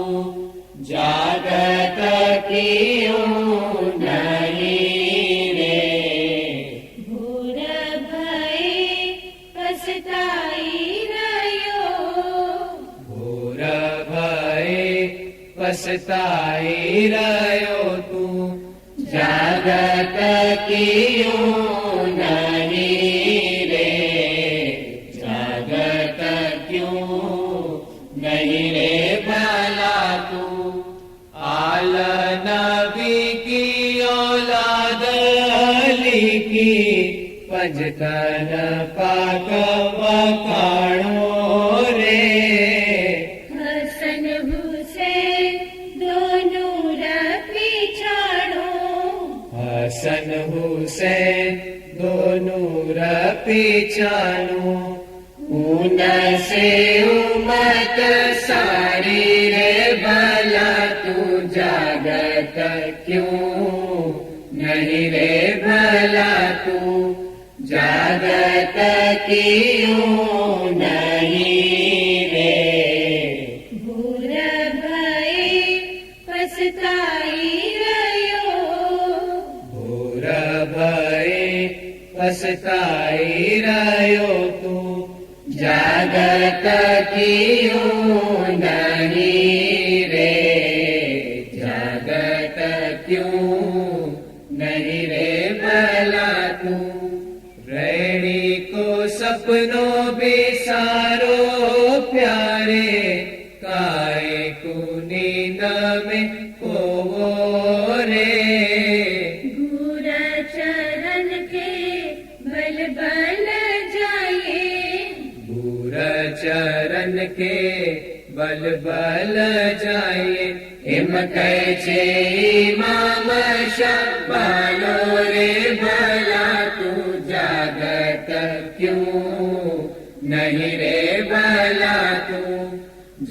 Speaker 2: जागत क्यों नहीं रे
Speaker 4: भूर भय पछताई रह्यो
Speaker 3: घोर भय पछताई રહ્યો તું
Speaker 2: जागत क्यों नहीं रे जागत क्यों नहीं रे भला तू
Speaker 3: आल नबी की औलाद अली की पंजतन पाक वखाणो रे
Speaker 4: हसन हुसैन दोनों पीछाड़ो
Speaker 3: हसन हुसैन दोनों पीछानो
Speaker 2: ऊन से उमत सारी रे भला तू जागत क्यों नहीं रे भला तू जागत क्यों नहीं रे
Speaker 4: भूर भय पछताई रह्यो
Speaker 3: घोर भय पछताई રહ્યો તું
Speaker 2: जागत क्यों नहीं रे जागत क्यों नहीं रे भला तू
Speaker 3: रैणी को सपनों बेसारो प्यारे काए को नींद में खोवो रे
Speaker 4: गुर चरण के बल बल जाए
Speaker 3: गुर चरण के बल बल जाए
Speaker 2: हिम कैसे इमाम शब्बालो रे भला तू जागत क्यों नहीं रे भला तू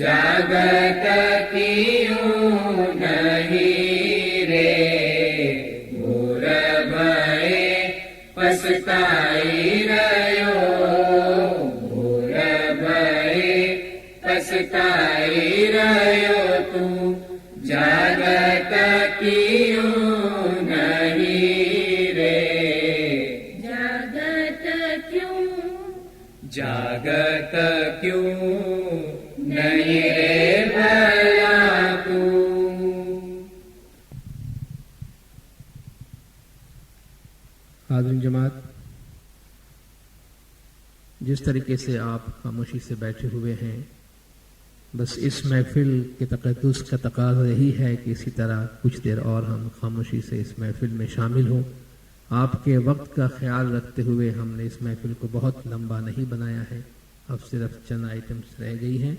Speaker 2: जागत क्यों नहीं रे घोर भय पछताई રહ્યો घोर भय पछताई રહ્યો तू जागत क्यों नहीं रे
Speaker 4: जागत क्यों
Speaker 3: जागत क्यों
Speaker 2: नहीं रे भला तू
Speaker 1: हाज़िरीन जमात, जिस तरीके से आप खामोशी से बैठे हुए हैं, बस इस महफिल के तक़द्दुस का तकाज़ा यही है कि इसी तरह कुछ देर और हम खामोशी से इस महफिल में शामिल हों। आपके वक्त का ख्याल रखते हुए हमने इस महफिल को बहुत लंबा नहीं बनाया है। अब सिर्फ चंद आइटम्स रह गई हैं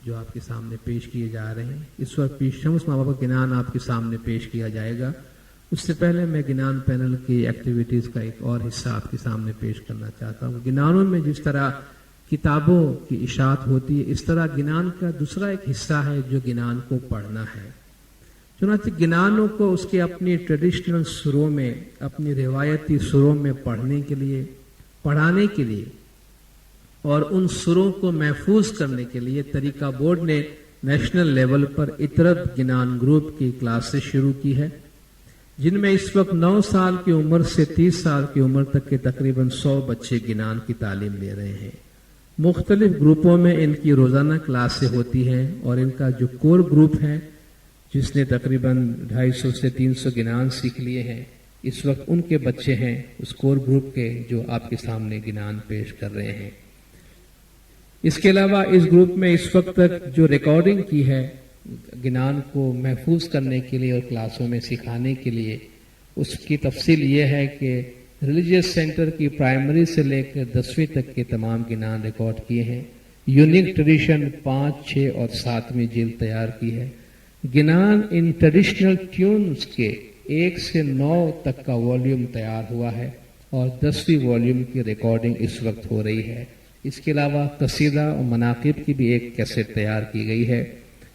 Speaker 1: जो आपके सामने पेश किए जा रहे हैं। इस वक्त पीर शम्स माँ बाप का गिनान आपके सामने पेश किया जाएगा। उससे पहले मैं गिनान पैनल की एक्टिविटीज़ का एक और हिस्सा आपके सामने पेश करना चाहता हूँ। गिनानों में जिस तरह किताबों की इशाअत होती है, इस तरह गिनान का दूसरा एक हिस्सा है जो गिनान को पढ़ना है। चुनांचे गिनानों को उसके अपनी ट्रेडिशनल सुरों में, अपनी रिवायती सुरों में पढ़ने के लिए, पढ़ाने के लिए और उन सुरों को महफूज करने के लिए तरीका बोर्ड ने नेशनल लेवल पर इतरत गिनान ग्रुप की क्लासेस शुरू की है, जिनमें इस वक्त 9 साल की उम्र से 30 साल की उम्र तक के तकरीबन 100 बच्चे गिनान की तालीम ले रहे हैं। मुख्तलिफ ग्रुपों में इनकी रोजाना क्लासें होती हैं और इनका जो कोर ग्रुप है, जिसने तकरीबन 250 से 300 गिनान सीख लिए हैं, اس وقت ان کے بچے ہیں اس کور گروپ کے جو آپ کے سامنے گنان پیش کر رہے ہیں۔ اس کے علاوہ اس گروپ میں اس وقت تک جو ریکارڈنگ کی ہے گنان کو محفوظ کرنے کے لیے اور کلاسوں میں سکھانے کے لیے، اس کی تفصیل یہ ہے کہ ریلیجیس سینٹر کی پرائمری سے لے کر 10ویں تک کے تمام گنان ریکارڈ کیے ہیں۔ یونیک ٹریڈیشن 5، 6 اور 7ویں جلد تیار کی ہے۔ گنان ان ٹریڈیشنل ٹیونز کے 1 سے 9 تک کا والیوم تیار ہوا ہے اور 10ویں والیوم کی ریکارڈنگ اس وقت ہو رہی ہے۔ اس کے علاوہ قصیدہ اور مناقب کی بھی ایک کیسٹ تیار کی گئی ہے۔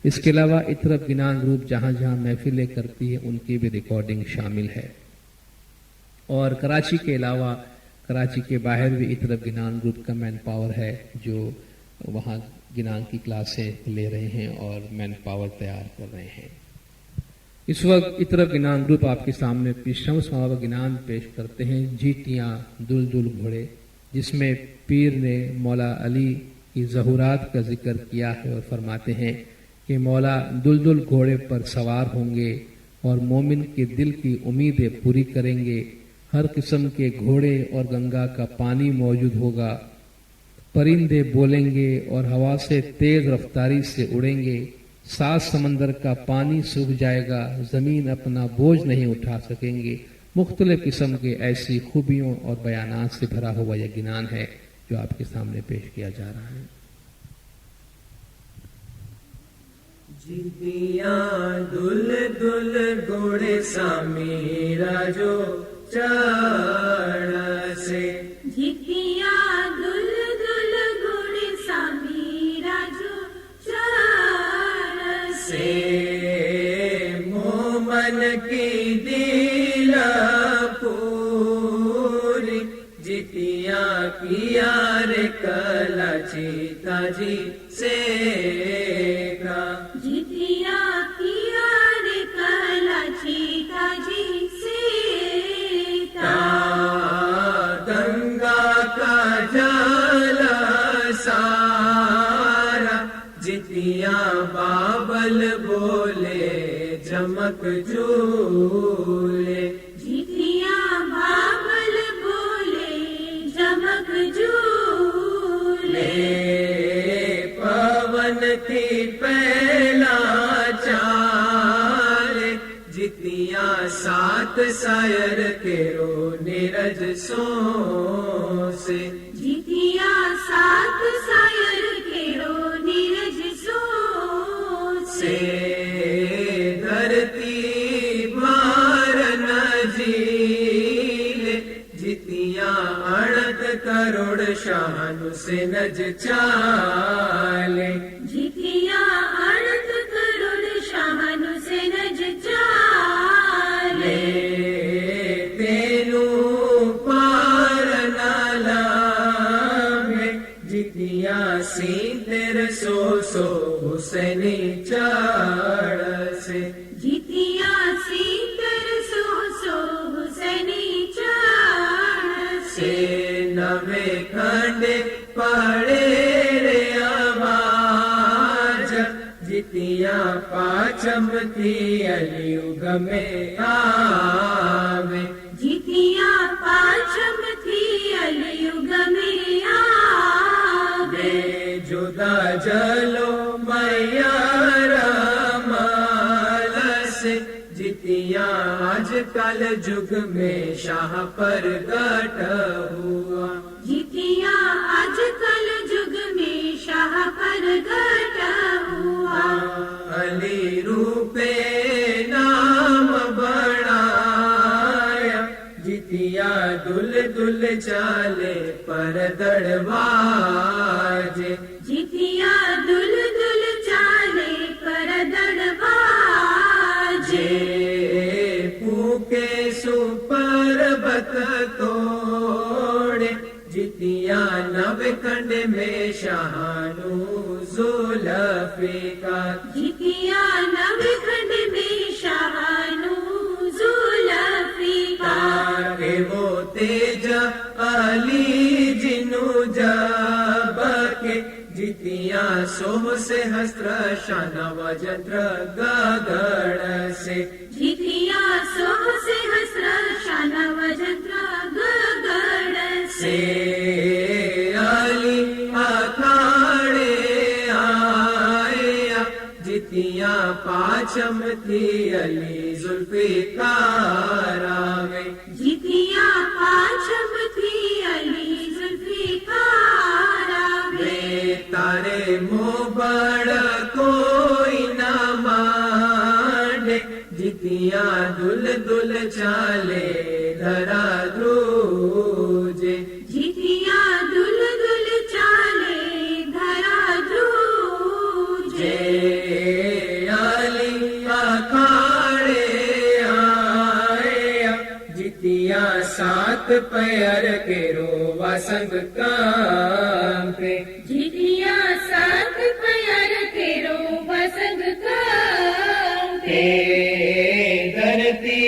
Speaker 1: اس کے علاوہ اطرب گنان گروپ جہاں جہاں محفلیں کرتی ہے ان کی بھی ریکارڈنگ شامل ہے۔ اور کراچی کے علاوہ کراچی کے باہر بھی اطرب گنان گروپ کا مین پاور ہے جو وہاں گنان کی کلاسیں لے رہے ہیں اور مین پاور تیار کر رہے ہیں۔ اس وقت اطرب گنان گروپ آپ کے سامنے پیشرمس مواب گنان پیش کرتے ہیں، جیتیاں دل دل گھوڑے، جس میں پیر نے مولا علی کی ظہورات کا ذکر کیا ہے اور فرماتے ہیں کہ مولا دلدل گھوڑے پر سوار ہوں گے اور مومن کے دل کی امیدیں پوری کریں گے۔ ہر قسم کے گھوڑے اور گنگا کا پانی موجود ہوگا، پرندے بولیں گے اور ہوا سے تیز رفتاری سے اڑیں گے، 7 سمندر کا پانی سوکھ جائے گا، زمین اپنا بوجھ نہیں اٹھا سکیں گے۔ مختلف قسم کے ایسی خوبیوں اور بیانات سے بھرا ہوا یہ گنان ہے جو آپ کے سامنے پیش کیا جا رہا ہے۔
Speaker 3: جیتیاں دل دل گھوڑے سامیرا جو چڑھ سے،
Speaker 4: جیتیاں دل دل گھوڑے سامیرا جو چڑھ
Speaker 3: سے مومن کی دل پوری، جیتیاں کی یار کلا چیتا جی سے گا،
Speaker 4: جیتیاں کیا رے کلا چیتا جی سے
Speaker 3: گنگا کا جل سارا، جیتیاں بابل بولے چمک جھولے،
Speaker 4: جیتیاں بابل بولے چمک جھولے،
Speaker 3: پون کی پہلا چال، جیتیاں 7 سائر کے رو نیرج سو سے،
Speaker 4: جیتیاں 7 سائر کے رو نیرج سو سے،
Speaker 3: دھرتی بھار نہ جھیلے، جیتیاں 8 کروڑ شان سے نج چالے،
Speaker 4: جیتیاں 8 کروڑ شان سے نج چالے،
Speaker 3: تینوں پار نالا میں، جیتیاں 1300 حسینی چاڑ سے،
Speaker 4: جیتیاں 1300 حسینی چاڑ سے،
Speaker 3: 9 کھنڈے پڑے رے آواز، جیتیاں 5 تھی علیوگ میں آوے،
Speaker 4: جیتیاں 5 تھی علیوگ میں آوے،
Speaker 3: جدا جلو میاں رمال سے، جیتیاں آج کل جگ میں شاہ پر گٹ ہوا،
Speaker 4: جیتیاں آج کل جگ میں شاہ پر گٹ ہوا،
Speaker 3: علی روپے نام بڑھایا، جیتیاں دل دل چالے پر دڑواجے،
Speaker 4: جیتیاں دل دل چالے پر دڑواجے،
Speaker 3: پھوکے سپر بت توڑے، جیتیاں 9 کھنڈ میں شاہانو ذوالفقار،
Speaker 4: جیتیاں 9 کھنڈ میں شاہانو ذوالفقار،
Speaker 3: کہ وہ تیج علی جنو جب کے، جیتیاں 100 سے ہستر شانہ و جتر گگڑ سے،
Speaker 4: جیتیاں 100 سے حسرت شان
Speaker 3: चाले धरा ध्रुजे
Speaker 4: जितिया दुल दुल चाले धरा ध्रुजे
Speaker 3: आली अखाड़े आया जितिया सात पैर के रोवा संग कांपे
Speaker 4: जितिया सात पैर के रोवा संग कांपे
Speaker 3: धरती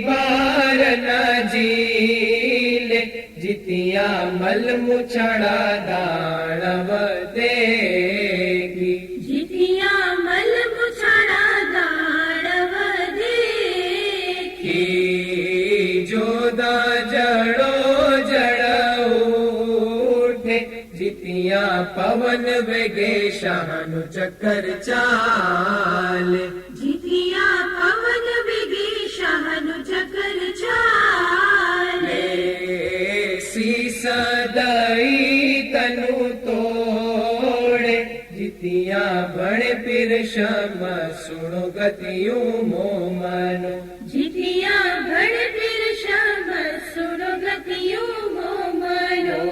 Speaker 3: बार न झीले जितिया मल मुछड़ा दानव देगी
Speaker 4: जितिया मल मुछड़ा दानव देखी
Speaker 3: जोदा जड़ो जड़ उठे जितिया पवन वेगे शानु चक्कर चाले
Speaker 4: जितिया पवन विगे शहनु चक्कर चाले
Speaker 3: शीस दई तनु तोड़े जितिया बड़े फिर शम सुनो गतियों मोमनो
Speaker 4: जितिया भड़ फिर शम सुनो गतियों मोमनो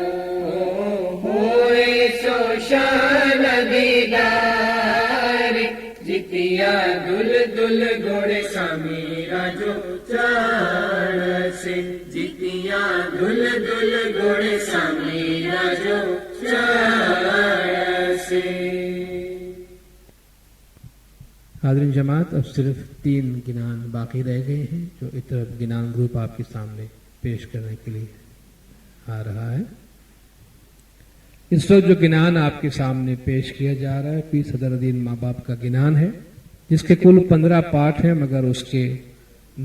Speaker 3: होए शोषण दीदारी जितिया दुल दुल घोड़े समीरा जो चढ़ से जितिया दुल दुल घोड़े समीरा जो चढ़ से।
Speaker 1: हाज़रीन जमात, अब सिर्फ 3 गिनान बाकी रह गए हैं जो इतर गिनान ग्रुप आपके सामने पेश करने के लिए आ रहा है। इस वक्त जो गिनान आपके सामने पेश किया जा रहा है पीर सदरुद्दीन माँ बाप का गिनान है, जिसके कुल 15 पाठ हैं, मगर उसके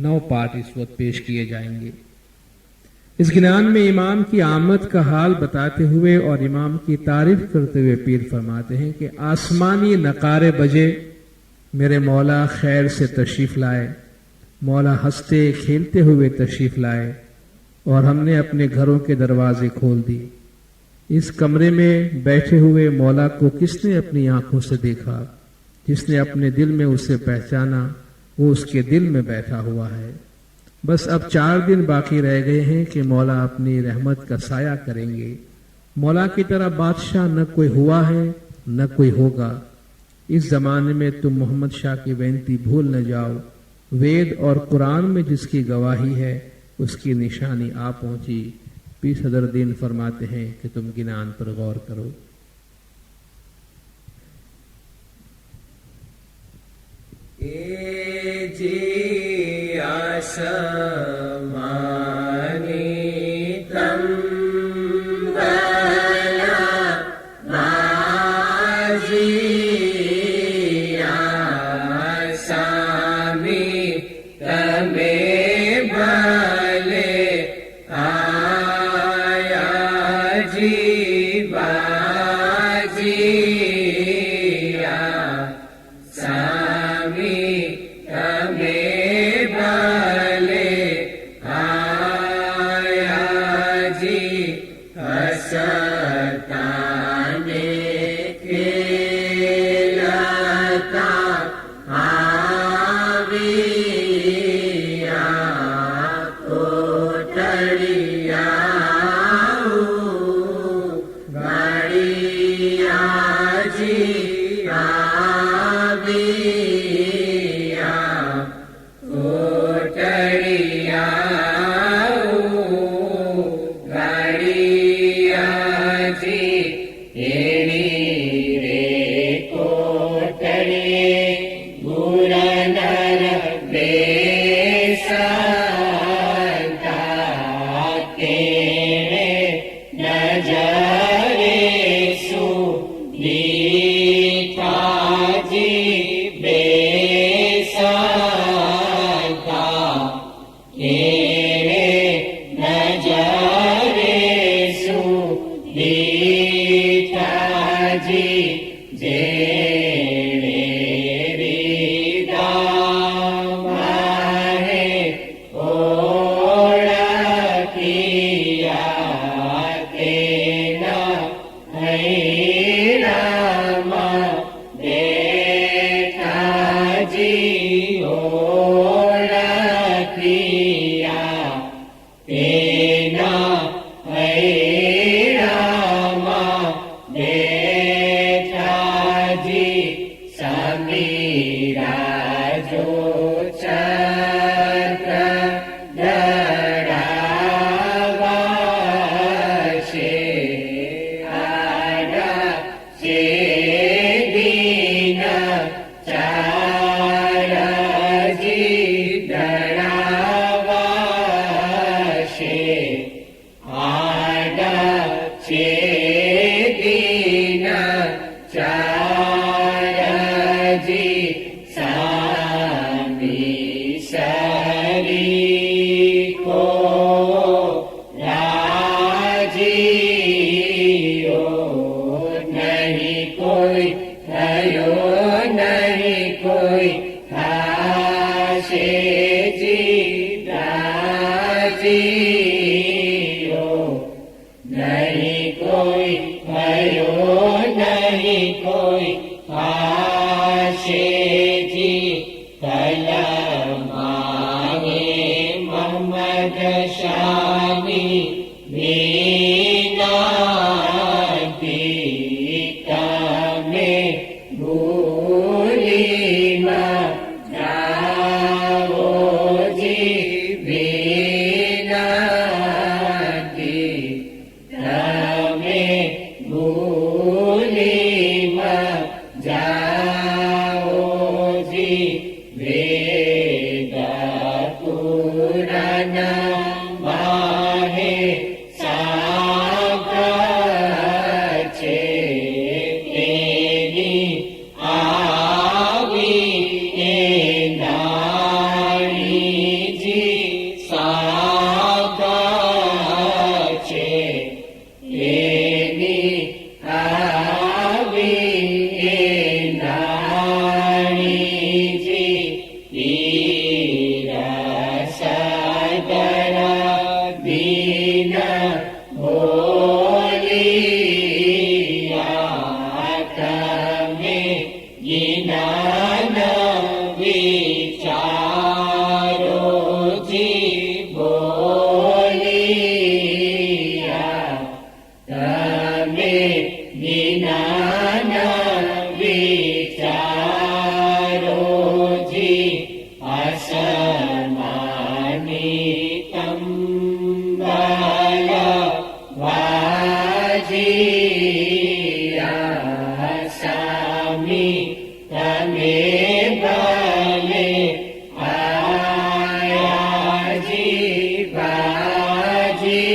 Speaker 1: 9 पाठ इस वक्त पेश किए जाएंगे। इस गिनान में इमाम की आमद का हाल बताते हुए और इमाम की तारीफ करते हुए पीर फरमाते हैं कि आसमानी नकारे बजे, मेरे मौला खैर से तशरीफ लाए, मौला हंसते खेलते हुए तशरीफ लाए और हमने अपने घरों के दरवाजे खोल दिए। इस कमरे में बैठे हुए मौला को किसने अपनी आंखों से देखा? जिसने अपने दिल में उसे पहचाना वो उसके दिल में बैठा हुआ है। बस अब 4 दिन बाकी रह गए हैं कि मौला अपनी रहमत का साया करेंगे। मौला की तरह बादशाह न कोई हुआ है न कोई होगा। इस जमाने में तुम मोहम्मद शाह की बेनती भूल न जाओ। वेद और कुरान में जिसकी गवाही है उसकी निशानी आ पहुंची। पीर सदरुद्दीन फरमाते हैं कि तुम गिनान पर गौर करो।
Speaker 3: ए जी आसमानी तम बला बाजी आसामी तमे भले आया जी बाजी आसामी तमे भले आया जी हसताने खेलता आविया कोटड़िया गाड़िया जी आविया कोटड़िया गाड़िया जी एड़ी रे कोटड़े बुरा नर बेसंता तेरे नजरे सु दीठा जी बेसंता तेरे नजरे सु दीठा जी जेड़े रीदा माहे ओड़ा किया तेना हैरामा देखा जी ओड़ा किया
Speaker 2: तेना है रामा देखा जी समीरा जो चक्र गड़ावा से आड़ा से दीन चारा जी गड़ावा से आड़ा से दीन चारा जी सामी सरी को राजियो नहीं कोई भयो नहीं कोई खासे जी राजियो नहीं कोई भयो नहीं कोई खासे जी कलमाए मोहम्मद शानी मीनाती कमे भूली न जाओ जी मीनाती कमे भूली न जाओ जी वेद पुराण माहे सागचे तेरी आवी नारी जी सागचे तेरी आवी नारी जी तीरा सदरा दीन बोलिया कमे गिनान विचारो जी बोलिया कमे गिनान विचारो जी असमानी कंबल वाजिया सामी तमे बले आया जी बाजिया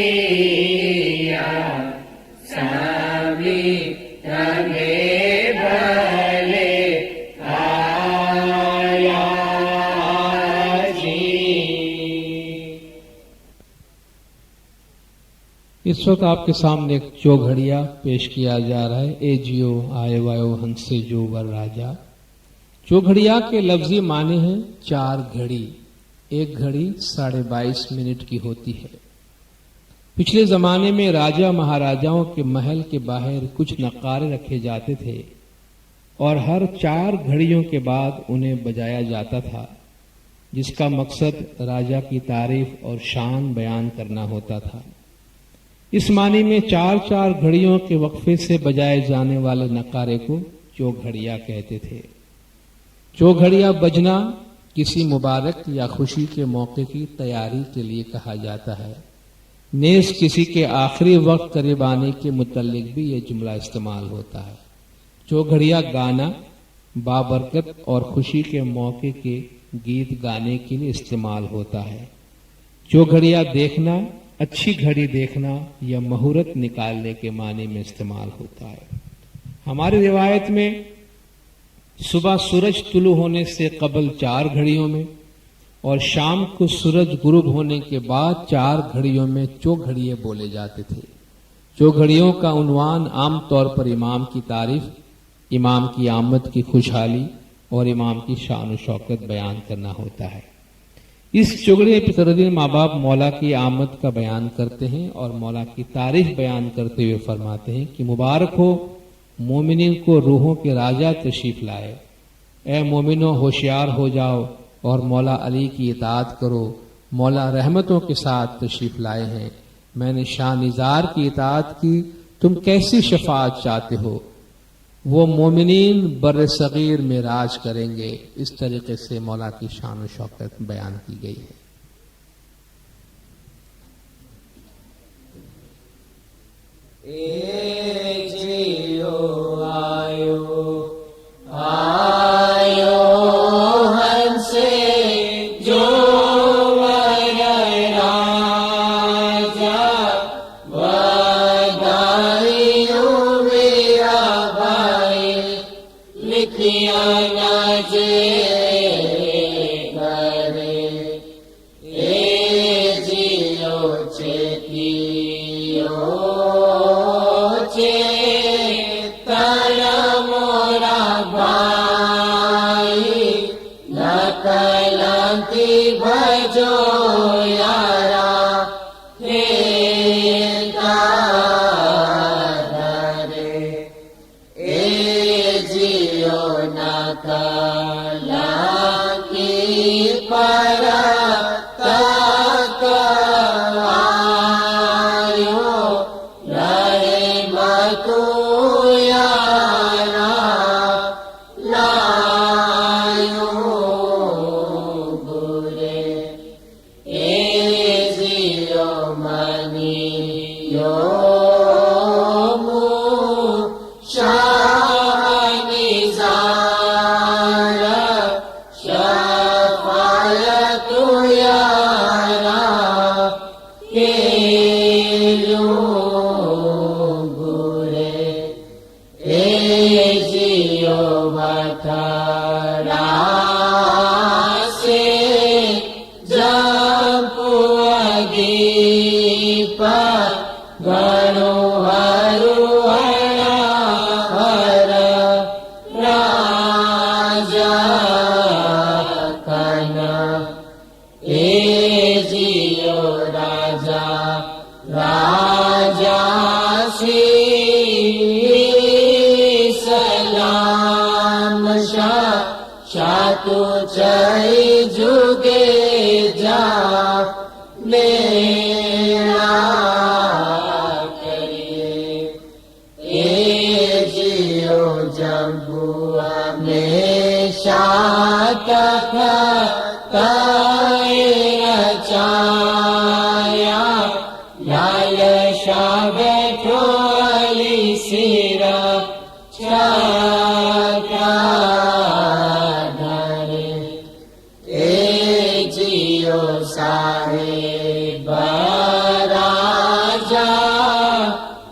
Speaker 2: सामी तमे भले आया जी।
Speaker 1: इस वक्त आपके सामने एक चौघड़िया पेश किया जा रहा है। ए जियो आए वायो हंसे जो वर राजा। चौघड़िया के लफ्जी माने हैं चार घड़ी। एक घड़ी 22.5 मिनट की होती है। पिछले जमाने में राजा महाराजाओं के महल के बाहर कुछ नक्कारे रखे जाते थे और हर 4 घड़ियों के बाद उन्हें बजाया जाता था, जिसका मकसद राजा की तारीफ और शान बयान करना होता था। इस मानी में 4-4 घड़ियों के वक्फे से बजाए जाने वाले नक्कारे को चौघड़िया कहते थे। चौघड़िया बजना किसी मुबारक या खुशी के मौके की तैयारी के लिए कहा जाता है। नेज किसी के आखिरी वक्त करीब आने के मुतल्लिक भी यह जुमला इस्तेमाल होता है। चौघड़िया गाना बाबरकत और खुशी के मौके के गीत गाने के लिए इस्तेमाल होता है। चौघड़िया देखना, अच्छी घड़ी देखना या मुहूर्त निकालने के माने में इस्तेमाल होता है। हमारी रिवायत में सुबह सूरज तुलू होने से कबल 4 घड़ियों में और शाम को सूरज गुरूब होने के बाद 4 घड़ियों में चौघड़िए बोले जाते थे। चौघड़ियों का उन्वान आमतौर पर इमाम की तारीफ, इमाम की आमद की खुशहाली और इमाम की शान शौकत बयान करना होता है। इस चौघड़िए पे तरदीन माँ बाप मौला की आमद का बयान करते हैं और मौला की तारीफ बयान करते हुए फरमाते हैं कि मुबारक हो मोमिनीन को रूहों के राजा तशरीफ लाए। ए मोमिनो होशियार हो जाओ और मौला अली की इताअत करो مولا رحمتوں کے ساتھ تشریف لائے ہیں. میں نے شاہ نزار کی اطاعت کی، تم کیسی شفاعت چاہتے ہو؟ وہ مومنین بر صغیر میں راج کریں گے. اس طریقے سے مولا کی شان و شوکت بیان کی گئی ہے.
Speaker 2: جیو آیو ہنس جو بھجو یارا ہے دارے اے جیو نہ کلا کی پرا تک آیو رہے متو یارا لایو گنو ہرو ہر راجا کن اے جیو راجا راجا سی سلام شاہ تو چاہی جگے جا میرا جمبو ہمیشہ تک چایا لال شاہ بیٹھو علی سیرا چاکا دھرے اے جیو صاحب راجا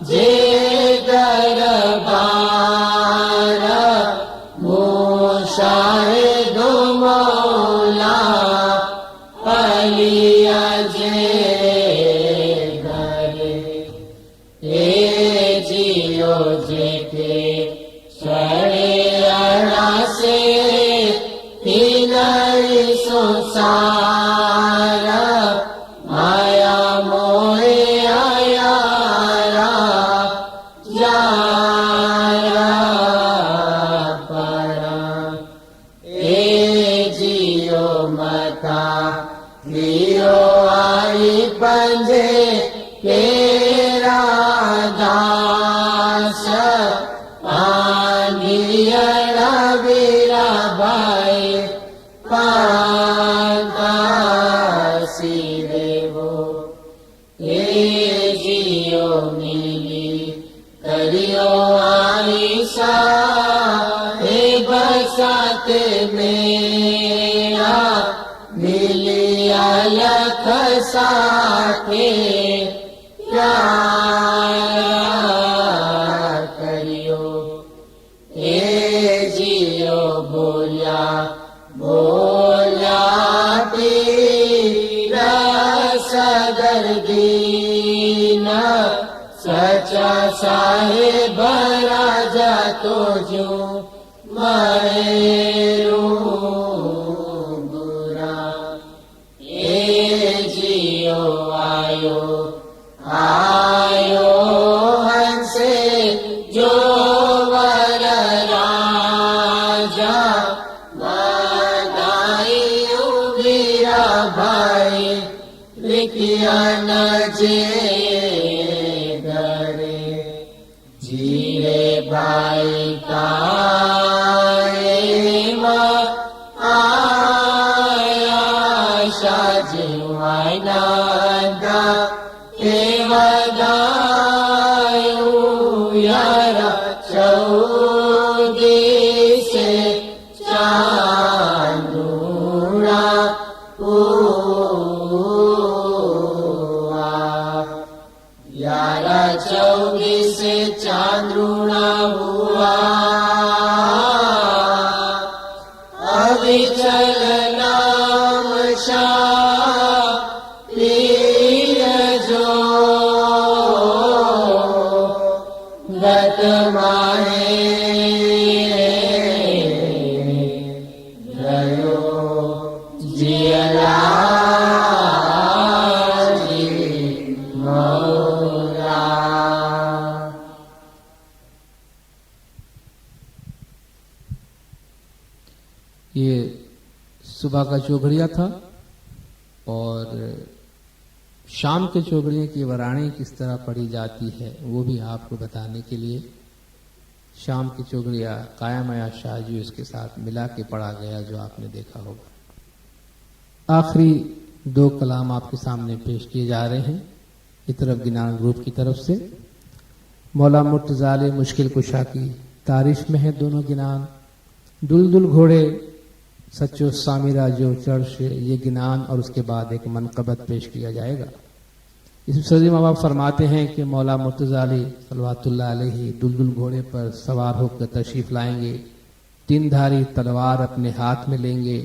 Speaker 2: جے دربار شاہد مولا علی جے گھرے اے جیو جے کے شریعہ سے ہی نہیں سوسار مایا موہے آیا بندے تیرا داس پانڈیا ویرا بھائی پانتا سیرے وہ اے جیو ملی کریو آئی سا اے برسات میرا ملی لکھ ساکھے پیار کریو اے جیو بولا بولا پیر صدر دین سچا صاحب راجا تو جو میرو آیو ہنس جو ور راجا بدائی ویرا بھائی पियन जे घरे जीरे भाई काए आया शाजीवाना दा एवदायु यारा चौदी से चांदूरा यारा 24 चांद्रुणा हुआ अविचल नाम पीर जो गत माहे गयो जियला
Speaker 5: ये सुबह का चौघड़िया था और शाम के चौघड़िया की वाराणी किस तरह पढ़ी जाती है वो भी आपको बताने के लिए शाम की चौघड़िया कायमया शाह जी इसके साथ मिला के पढ़ा गया जो आपने देखा होगा। आखिरी 2 कलाम आपके सामने पेश किए जा रहे हैं की तरफ गिनान ग्रुप की तरफ से। मौला मुर्तज़ा मुश्किल कुशा की तारीफ में है दोनों गिनान। दुलदुल घोड़े सच्चो सामिरा जो चढ़ से ये गिनान और उसके बाद एक मनकबत पेश किया जाएगा। इसमें सदी माँ बाप फरमाते हैं कि मौला मुर्तज़ा सल्लल्लाहु अलैहि दुलदुल घोड़े पर सवार होकर तशरीफ लाएंगे, 3 धारी तलवार अपने हाथ में लेंगे,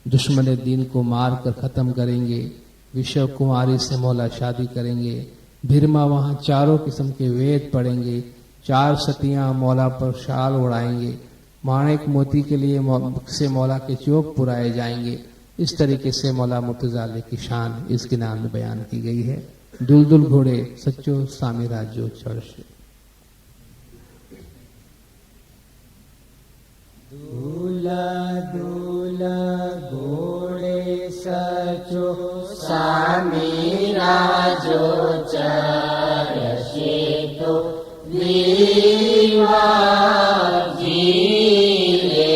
Speaker 5: दुश्मन दीन को मार कर खत्म करेंगे, विश्व कुमारी से मौला शादी करेंगे, भिरमा वहाँ 4 किस्म के वेद पढ़ेंगे, 4 सतियां मौला पर शाल उड़ाएंगे, माणिक मोती के लिए से मौला के चौक पुराए जाएंगे। इस तरीके से मौला मुर्तज़ा की शान इस गिनान में बयान की गई है। दुलदुल घोड़े सच्चो सामिरा जो चढ़ से।
Speaker 2: दूला दूला घोड़े सचो सामीरा जो चढ़े तो दीवा जीरे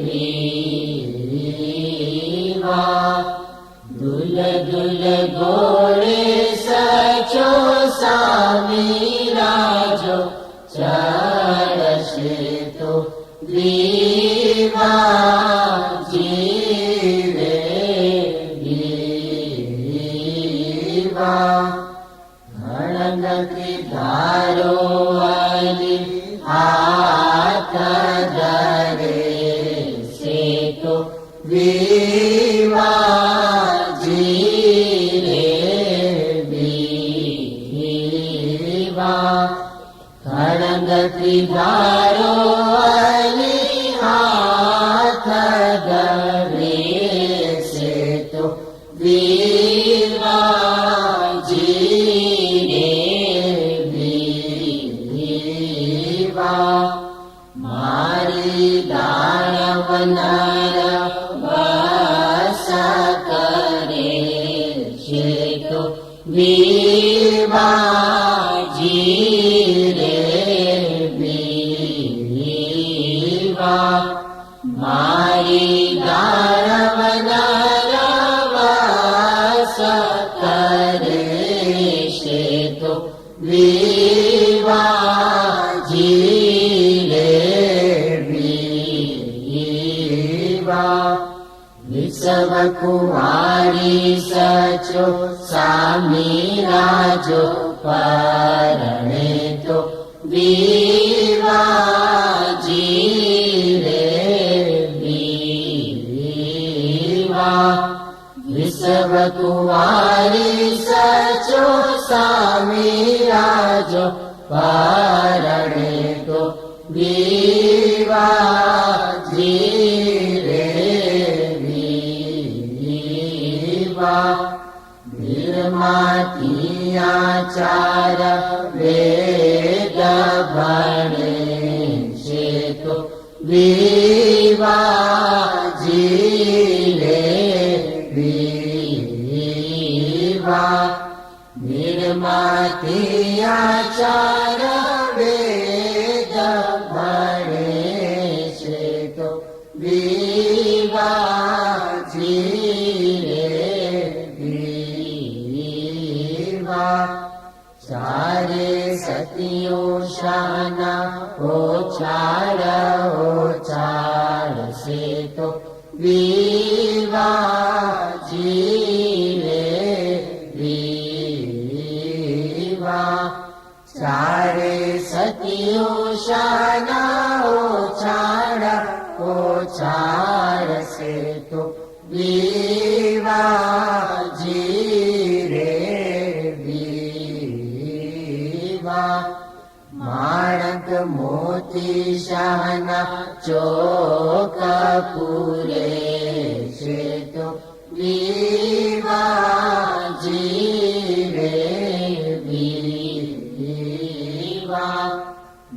Speaker 2: बीवा दुल दुल घोड़े सचो सामीरा जो चढ़े तो दीवा जीरे बीवा खड़ंग धारो वाली हाथ धरे से तो बीवा जीरे बीवा खड़ंग धारो वाली हाथ धरे से तो बीवा जीरे बीवा मारी दानव नर बस करे से तो बीवा जीरे बीवा मारी दानव नर बस करे से तो बीवा जीरे बीवा विश्व कुमारी सचो सामीरा जो परणे तो बीवा जीरे बीवा विश्व कुमारी सचो सामीरा जो परणे तो बीवा जीरे बीवा वीरमातिया 4 वेद भणे से तो बीवा जीरे बीवा निर्माति आचार वेद भणे से तो विवा जीरे विवा चारे सतियों शाना ओचार से तो विवा जीरे विवा चारे सतियों शाना ओचार से तो विवा जीरे विवा माणक मोती शाना चोक पूरे से तो विवा जीरे विवा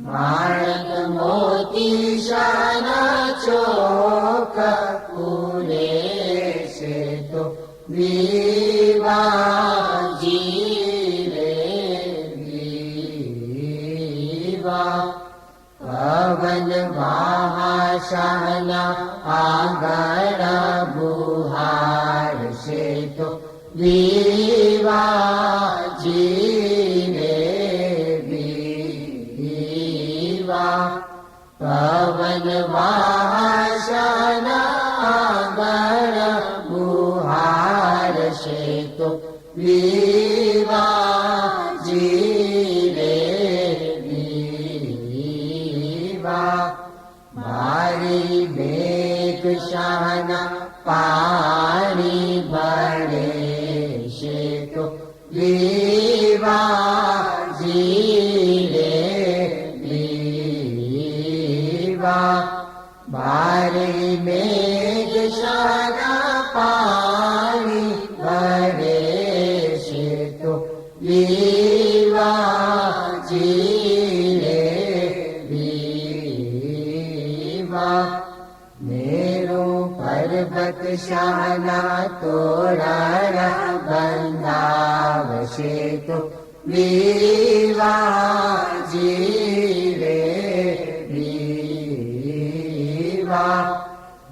Speaker 2: माणक मोती शाना चोक पूरे से तो विवा जीरे विवा पवन महाशाना आंगण बुहार से तो विवा जीरे विवा पवन महाशाना आंगण बुहार से तो विवा जीरे मारी मेघ शाना पानी भरे से तो विवा जीरे विवा मारी मेघ शाना पानी भरे से तो विवा जीरे मेरो पर्वत शाना तोरण बंधाव से तो विवा जीरे विवा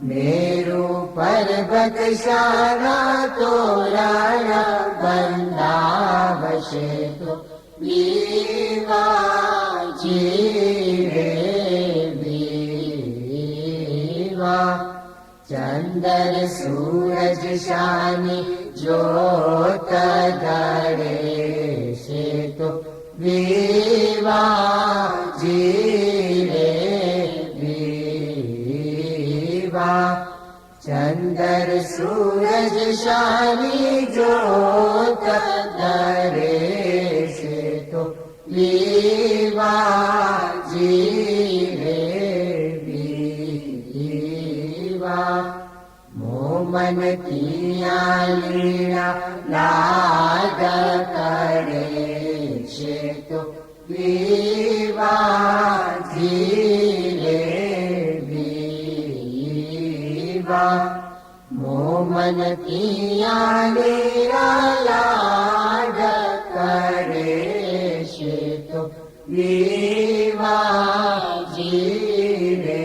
Speaker 2: मेरो पर्वत शाना तोरण बंधाव से तो विवा जीरे चंदर सूरज शानी ज्योत धरे से तो विवा जीरे विवा चंदर सूरज शानी ज्योत धरे से तो विवा जीरे मोमन किया लीला लाग करे से तो विवा जीरे विवा मोमन किया लीला लाग करे से तो विवा जीरे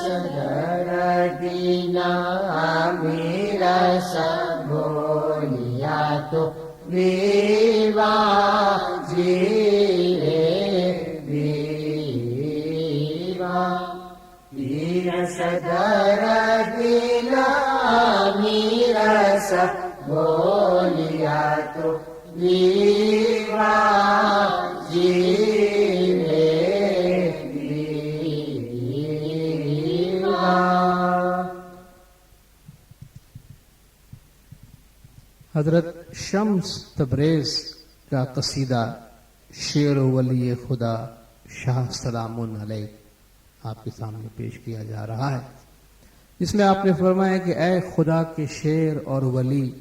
Speaker 2: धर दीना मेरा सबोलिया तो विवा जीरे विवा वीर सदर दीना मेरा सबोलिया तो विवा जीरे
Speaker 5: हजरत शम्स तबरेज का कसीदा शेर वली खुदा शाह सलामुन अलैह आपके सामने पेश किया जा रहा है, जिसमें आपने फरमाया कि ए खुदा के शेर और वली,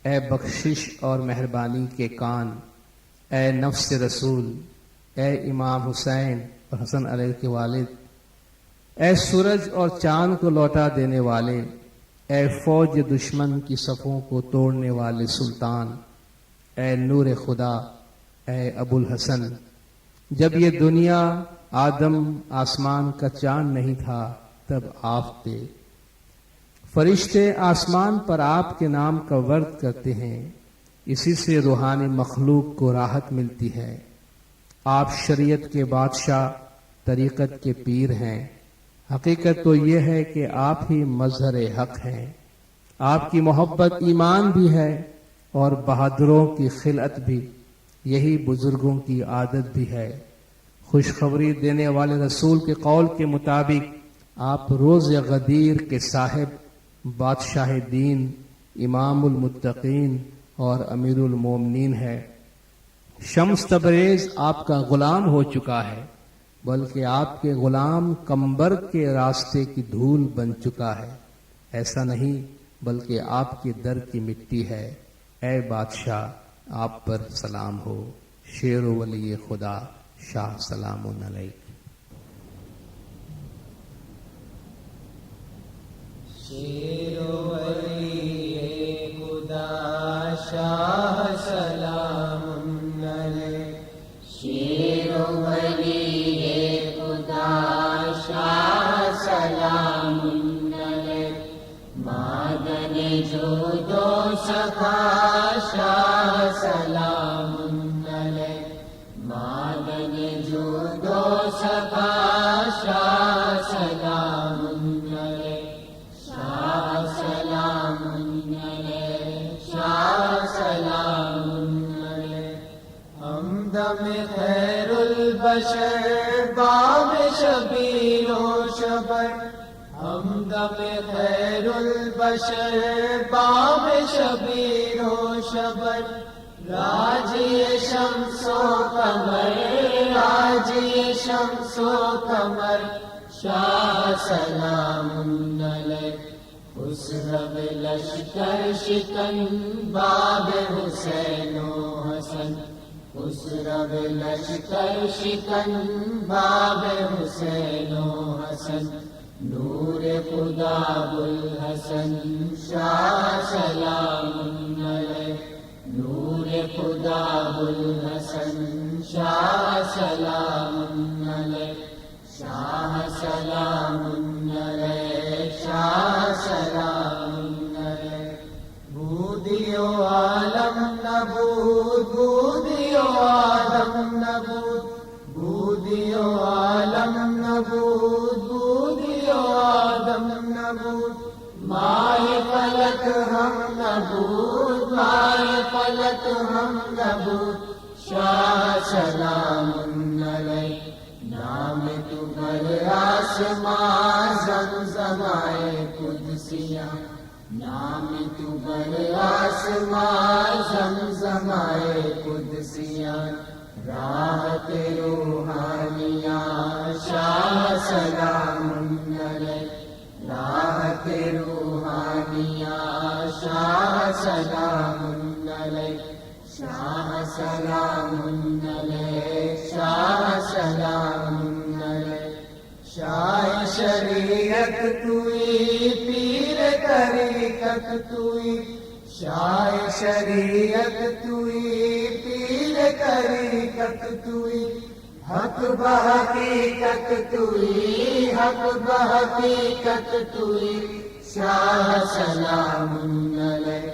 Speaker 5: ए बख्शिश और मेहरबानी के कान, ए नफ्स रसूल, ए इमाम हुसैन और हसन अलैह के वालिद, ए सूरज और चांद को लौटा देने वाले, اے فوج دشمن کی صفوں کو توڑنے والے سلطان، اے نور خدا، اے ابو الحسن، جب یہ دنیا آدم آسمان کا چاند نہیں تھا تب آپ تھے۔ فرشتے آسمان پر آپ کے نام کا ورد کرتے ہیں، اسی سے روحانی مخلوق کو راحت ملتی ہے۔ آپ شریعت کے بادشاہ، طریقت کے پیر ہیں۔ حقیقت تو یہ ہے کہ آپ ہی مظہر حق ہیں۔ آپ کی محبت ایمان بھی ہے اور بہادروں کی خلعت بھی، یہی بزرگوں کی عادت بھی ہے۔ خوشخبری دینے والے رسول کے قول کے مطابق آپ روز غدیر کے صاحب، بادشاہ دین، امام المتقین اور امیر المومنین ہے۔ شمس تبریز آپ کا غلام ہو چکا ہے، بلکہ آپ کے غلام کمبر کے راستے کی دھول بن چکا ہے۔ ایسا نہیں بلکہ آپ کے در کی مٹی ہے۔ اے بادشاہ، آپ پر سلام ہو۔ شیر و ولی خدا شاہ سلام علیک۔
Speaker 3: شیر و ولی خدا شاہ سلام علیک،
Speaker 2: شیر و ولی خدا شاہ سلام علیک، معدن جود و صفا شاہ سلام علیک، معدن جود و صفا شاہ سلام علیک، شاہ سلام علیک، شاہ سلام علیک۔
Speaker 3: ہمدم خیر البشر باب شبیر و شبر، ہمدم خیر البشر باب شبیر و شبر، راجی شمس و قمر، راجی شمس و قمر، شاہ سلام علیک۔ خسرو لشکر شکن باب حسین و حسن، خسرو لشکر شکن باب حسین و حسن، نور خدا ابوالحسن شاہ سلام علیک، نور خدا ابوالحسن شاہ سلام علیک، شاہ سلام علیک، شاہ سلام علیک۔ بودیو عالم نبود، بودیو عالم نبود، بودیو عالم نبود، بودیو آدم نبود، مائے فلک ہم نبود، مائے فلک ہم نبود، شاہ سلام علیک۔ نام تو بر آسمان زمزمائے قدسیاں، نام تو بر آسمان زمزمائے قدسیاں، راحت روحانیہ شاہ سلام علیک، راحت روحانیہ شاہ سلام علیک، شاہ سلام علیک، شاہ سلام علیک۔ شاہ شریعت توئی، پیر طریقت توئی، شاہ شریعت توئی، پیر طریقت توئی، حق بحقیقت توئی، حق بحقیقت توئی، شاہ سلام علیک۔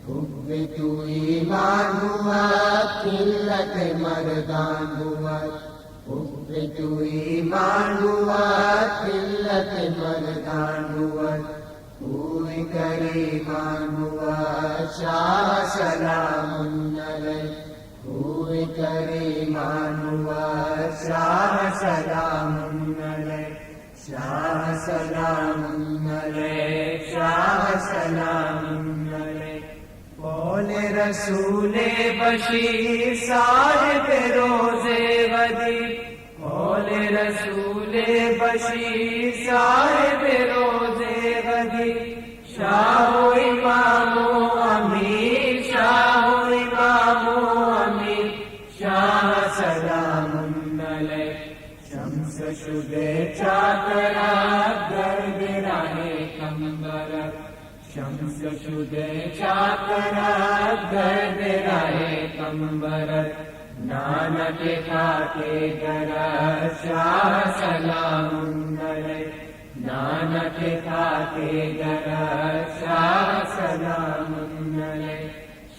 Speaker 3: حب توئی ایمان ہوا، قلت مردان ہوا، حب توئی ایمان ہوا، قلت مردان ہوا، کوئی کریمان ہوا، شاہ سلام علیک، کوئی کریمان ہوا، شاہ سلام علیک، شاہ سلام علیک، شاہ سلام علیک۔ قول رسول بشیر صاحب روزے غدیر، قول رسول بشیر صاحب روزے غدیر، شاہ و امام و امیر، شاہ و امام و امیر، شاہ سلام علیک۔ شمس شدے چاکرہ گرد راہ کمبرہ، शम्स शुदे चाकरात गर्द रहे कंबरत नानक खाके गरज शाह सलामुन्नले नानक खाके गरज शाह सलामुन्नले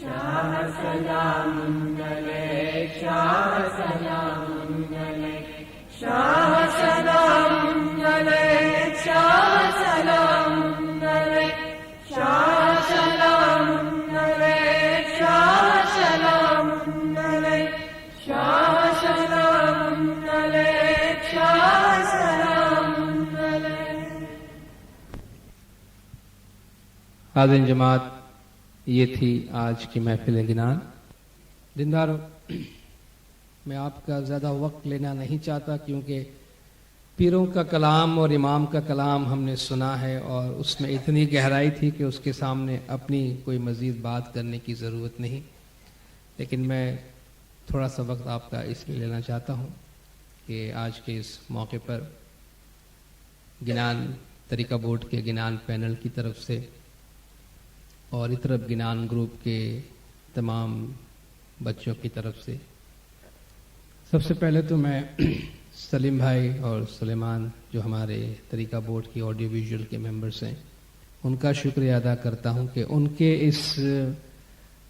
Speaker 3: शाह सलामुन्नले शाह सलामुन्नले शाह सलामुन्नले शाह सलामुन्नले शाह सलामुन्नले शाह सलामुन्नले शाह सलामुन्नले शाह सलामुन्नले।
Speaker 5: हाज़िरीन जमात, ये थी आज की महफिल गिनान। दीनदारों, मैं आपका ज़्यादा वक्त लेना नहीं चाहता क्योंकि पीरों का कलाम और इमाम का कलाम हमने सुना है और उसमें इतनी गहराई थी कि उसके सामने अपनी कोई मज़ीद बात करने की ज़रूरत नहीं। लेकिन मैं थोड़ा सा वक्त आपका इसलिए लेना चाहता हूँ कि आज के इस मौके पर गिनान तरीका बोर्ड के गिनान पैनल की तरफ से और इतरब गिनान ग्रुप के तमाम बच्चों की तरफ से सबसे पहले तो मैं सलीम भाई और सुलेमान जो हमारे तरीका बोर्ड की ऑडियो विजुअल के मेंबर्स हैं उनका शुक्रिया अदा करता हूं कि उनके इस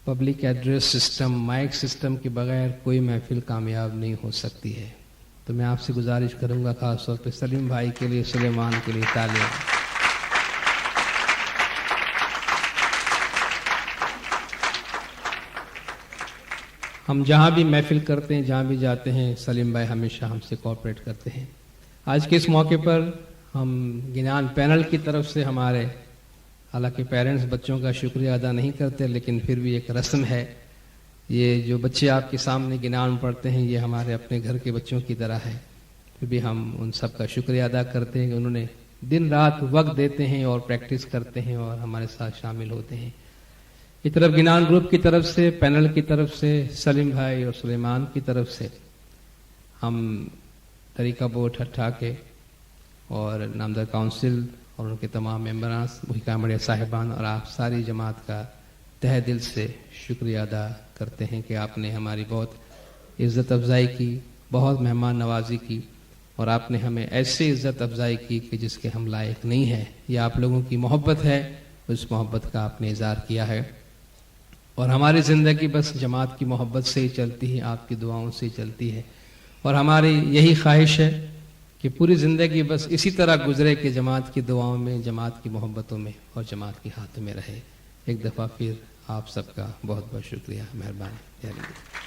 Speaker 5: public address system mic system के बगैर कोई महफिल कामयाब नहीं हो सकती है। तो मैं आपसे गुजारिश करूंगा खास तौर पे सलीम भाई के लिए, सुलेमान के लिए तालियां। हम जहाँ भी महफिल करते हैं, जहाँ भी जाते हैं, सलीम भाई हमेशा हमसे कोऑपरेट करते हैं। आज के इस मौके पर हम गिनान पैनल की तरफ से हमारे, हालांकि पेरेंट्स बच्चों का शुक्रिया अदा नहीं करते, लेकिन फिर भी एक रस्म है। ये जो बच्चे आपके सामने गिनान पढ़ते हैं ये हमारे अपने घर के बच्चों की तरह है। फिर भी हम उन सब का शुक्रिया अदा करते हैं कि उन्होंने दिन रात वक्त देते हैं और प्रैक्टिस करते हैं और हमारे साथ शामिल होते हैं। इस तरफ गिनान ग्रुप की तरफ से, पैनल की तरफ से, सलीम भाई और सुलेमान की तरफ से हम तरीका बोर्ड हट्ठा के और नामदार काउंसिल और उनके तमाम मेंबरान, मुहिका मड़िया साहिबान और आप सारी जमात का तहे दिल से शुक्रिया अदा करते हैं कि आपने हमारी बहुत इज़्ज़त अफजाई की, बहुत मेहमान नवाजी की और आपने हमें ऐसी इज़्ज़त अफजाई की कि जिसके हम लायक नहीं हैं। ये आप लोगों की मोहब्बत है, उस मोहब्बत का आपने इज़हार किया है और हमारी ज़िंदगी बस जमात की मोहब्बत से ही चलती है, आपकी दुआओं से ही चलती है और हमारी यही ख्वाहिश है कि पूरी ज़िंदगी बस इसी तरह गुजरे कि जमात की दुआओं में, जमात की मोहब्बतों में और जमात के हाथों में रहे। एक दफ़ा फिर आप सबका बहुत बहुत शुक्रिया, मेहरबानी।